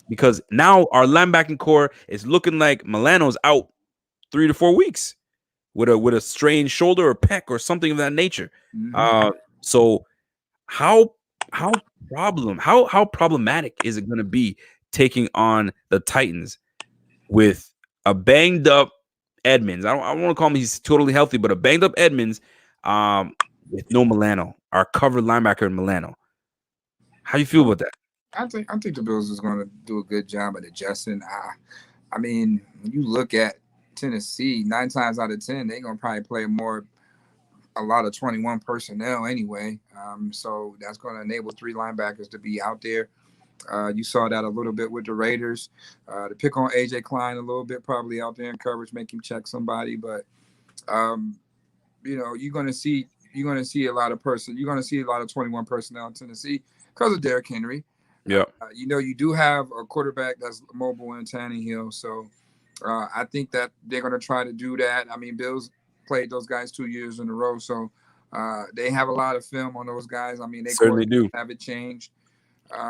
because now our linebacking core is looking like Milano's out 3 to 4 weeks with a strained shoulder or pec or something of that nature. So how problematic is it going to be taking on the Titans with a banged up Edmonds? I don't want to call him he's totally healthy, but a banged up Edmonds with no Milano, our covered linebacker in Milano. How do you feel about that? I think the Bills is going to do a good job at adjusting. I mean, when you look at Tennessee, 9 times out of 10, they're going to probably play a lot of 21 personnel anyway. So that's going to enable 3 linebackers to be out there. You saw that a little bit with the Raiders. To pick on AJ Klein a little bit, probably out there in coverage, make him check somebody. But you're going to see a lot of 21 personnel in Tennessee because of Derrick Henry. Yeah. You do have a quarterback that's mobile in Tannehill. So I think that they're going to try to do that. I mean, Bills played those guys 2 years in a row, so they have a lot of film on those guys. I mean, they certainly do have it changed.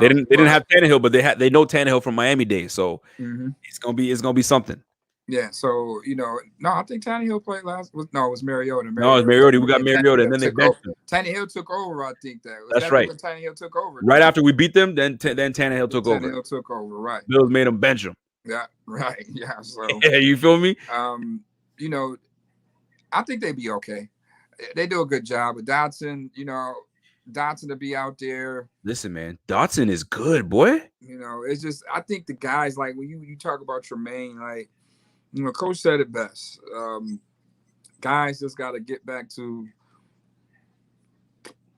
They didn't have Tannehill, but they know Tannehill from Miami days, so it's gonna be something. Yeah, so no, I think Tannehill played last. It was Mariota. No, it's Mariota. We got Mariota, and then they benched him. Tannehill took over. I think that's right. When Tannehill took over. Right after we beat them, then Tannehill took over. Tannehill took over. Right. Bills made him bench him. Yeah. Right. Yeah. So. Yeah, you feel me? I think they'd be okay. They do a good job. But Dotson, Dotson to be out there. Listen, man, Dotson is good, boy. It's just I think the guys, like when you talk about Tremaine, like Coach said it best. Guys just got to get back to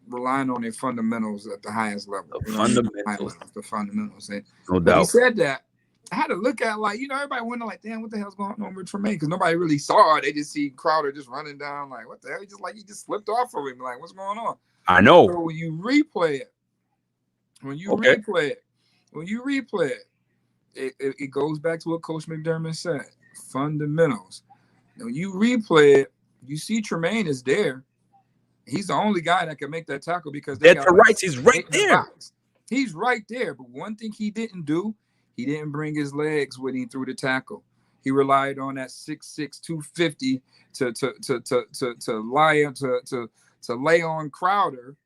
relying on their fundamentals at the highest level. The fundamentals. And no doubt. He said that. I had to look at everybody wondering damn, what the hell's going on with Tremaine? Because nobody really saw it. They just see Crowder just running down what the hell? He just slipped off of him. What's going on? I know. So when you replay it, it goes back to what Coach McDermott said. Fundamentals. When you replay it, you see Tremaine is there. He's the only guy that can make that tackle because that's right. He's right there. He's right there. But one thing he didn't do, he didn't bring his legs when he threw the tackle. He relied on that 6'6", 250 to lay on Crowder,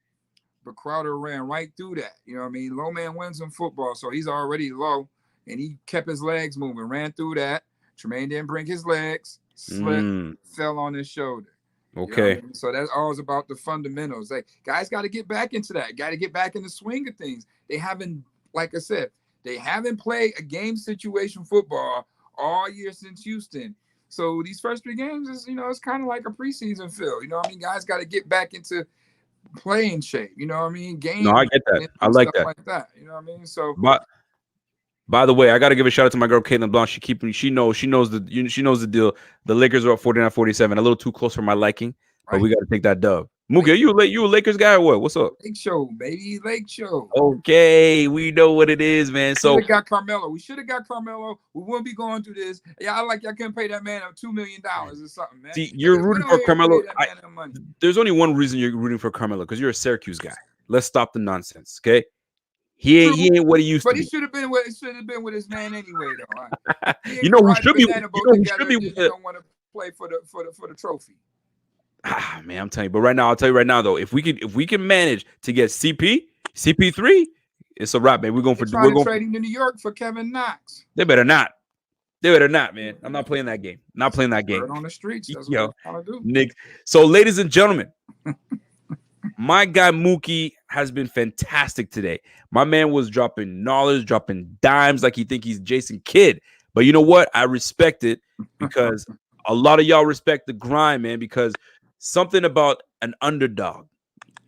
but Crowder ran right through that. You know what I mean? Low man wins in football, so he's already low, and he kept his legs moving, ran through that. Tremaine didn't bring his legs, slipped, fell on his shoulder. Okay. You know I mean? So that's always about the fundamentals. Guys got to get back into that. Got to get back in the swing of things. They haven't, like I said, they haven't played a game situation football all year since Houston. So these first 3 games is, it's kind of like a preseason feel. Guys got to get back into playing shape. Game. No, I get that. I like that. Like that. You know what I mean? So, but by the way, I got to give a shout out to my girl Caitlin Blanc. She knows the deal. The Lakers are up 49-47. A little too close for my liking, but we got to take that dub. Mookie, are you a Lakers guy or what? What's up? Lake Show, baby. Lake Show. Okay, we know what it is, man. So we got Carmelo. We should have got Carmelo. We wouldn't be going through this. Yeah, I couldn't pay that man $2 million or something, man. See, you're rooting for Carmelo. There's only one reason you're rooting for Carmelo, because you're a Syracuse guy. Let's stop the nonsense, okay? He ain't what he used to be. But he should have been with his man anyway, though. You know who should be? Don't want to play for the trophy. Man, I'm telling you. But I'll tell you right now, though, if we can manage to get CP3, it's a wrap, man. We're going trading to New York for Kevin Knox. They better not, man. I'm not playing that game. Not playing that game. Word on the streets. That's what I'm trying to do. Nick. So, ladies and gentlemen, my guy Muki has been fantastic today. My man was dropping knowledge, dropping dimes like he think he's Jason Kidd. But you know what? I respect it because a lot of y'all respect the grind, man, because something about an underdog.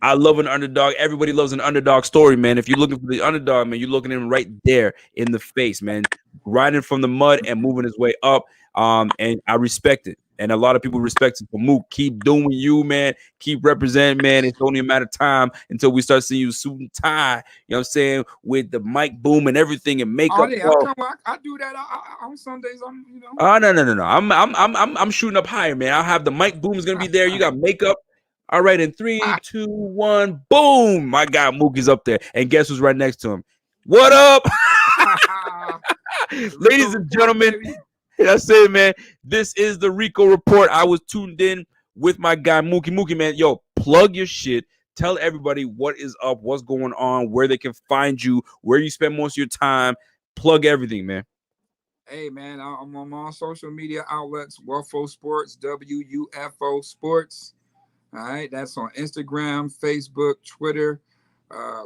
I love an underdog. Everybody loves an underdog story, man. If you're looking for the underdog, man, you're looking at him right there in the face, man, grinding from the mud and moving his way up. And I respect it. And a lot of people respect it for Mook. Keep doing you, man. Keep representing, man. It's only a matter of time until we start seeing you suit and tie. You know what I'm saying? With the mic boom and everything and makeup. Oh yeah, I do that on Sundays. Oh no. I'm shooting up higher, man. I'll have the mic boom is gonna be there. You got makeup. All right, in 3, 2, 1, boom! My guy Mookie's up there, and guess who's right next to him? What up, ladies and gentlemen? That's it, man. This is the Rico Report. I was tuned in with my guy Mookie. Mookie, man, yo, plug your shit. Tell everybody what is up, what's going on, where they can find you, where you spend most of your time. Plug everything, man. Hey, man, I'm on all social media outlets. WUFO Sports, WUFO Sports. All right, that's on Instagram, Facebook, Twitter.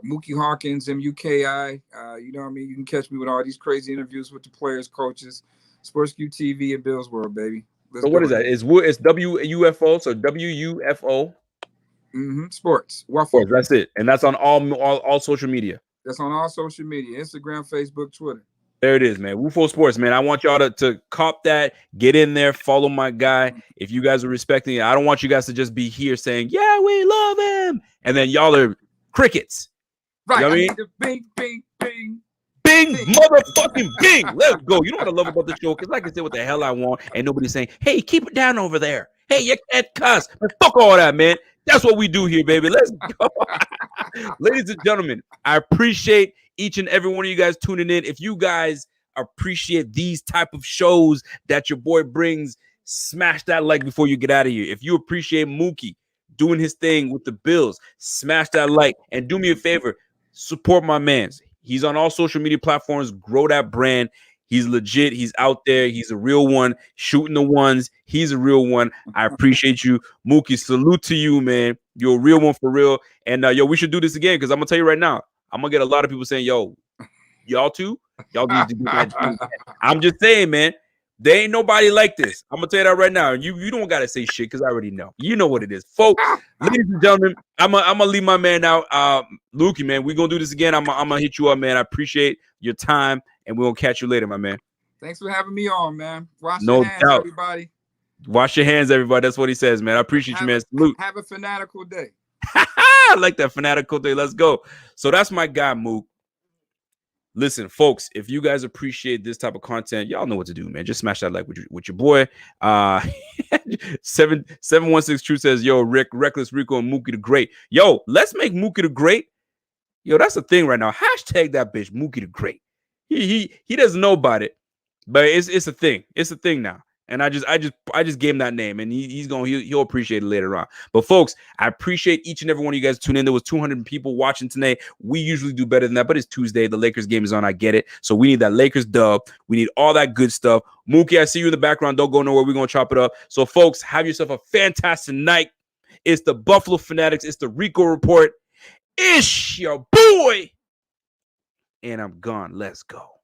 Muki Hawkins, MUKI. You know what I mean? You can catch me with all these crazy interviews with the players, coaches, Sports Q TV, and Bills World, baby. So what is that? It's WUFO, so WUFO. Sports. WUFO. That's it, and that's on all social media. That's on all social media: Instagram, Facebook, Twitter. There it is, man. WUFO Sports, man. I want y'all to cop that. Get in there. Follow my guy. If you guys are respecting it, I don't want you guys to just be here saying, yeah, we love him. And then y'all are crickets. Right. You know what I mean? Bing, bing, bing. Bing, motherfucking bing. Let's go. You know what I love about the show? Because I can say what the hell I want. And nobody's saying, hey, keep it down over there. Hey, you can't cuss. But fuck all that, man. That's what we do here, baby. Let's go. Ladies and gentlemen, I appreciate each and every one of you guys tuning in. If you guys appreciate these type of shows that your boy brings, smash that like before you get out of here. If you appreciate Mookie doing his thing with the Bills, smash that like. And do me a favor, support my man. He's on all social media platforms. Grow that brand. He's legit. He's out there. He's a real one. Shooting the ones. He's a real one. I appreciate you. Mookie, salute to you, man. You're a real one for real. And yo, we should do this again because I'm going to tell you right now, I'm going to get a lot of people saying, yo, y'all too? Y'all need to do that too. I'm just saying, man, there ain't nobody like this. I'm going to tell you that right now. You don't got to say shit because I already know. You know what it is. Folks, ladies and gentlemen, I'm going to leave my man out. Lukey, man, we're going to do this again. I'm going to hit you up, man. I appreciate your time, and we're going to catch you later, my man. Thanks for having me on, man. Wash your hands, everybody. Wash your hands, everybody. That's what he says, man. I appreciate you, man. Salute. Have a fanatical day. I like that fanatical day. Let's go. So that's my guy, Mook. Listen, folks, if you guys appreciate this type of content, y'all know what to do, man. Just smash that like with your boy. 716 True says, yo, Reckless Rico and Mookie the Great. Yo, let's make Mookie the Great. Yo, that's the thing right now. Hashtag that bitch, Mookie the Great. He doesn't know about it, but it's a thing. It's a thing now. And I just gave him that name, and he'll appreciate it later on. But folks, I appreciate each and every one of you guys tuning in. There was 200 people watching today. We usually do better than that, but it's Tuesday. The Lakers game is on. I get it. So we need that Lakers dub. We need all that good stuff. Mookie, I see you in the background. Don't go nowhere. We're gonna chop it up. So folks, have yourself a fantastic night. It's the Buffalo Fanatics. It's the Rico Report. Ish, your boy. And I'm gone. Let's go.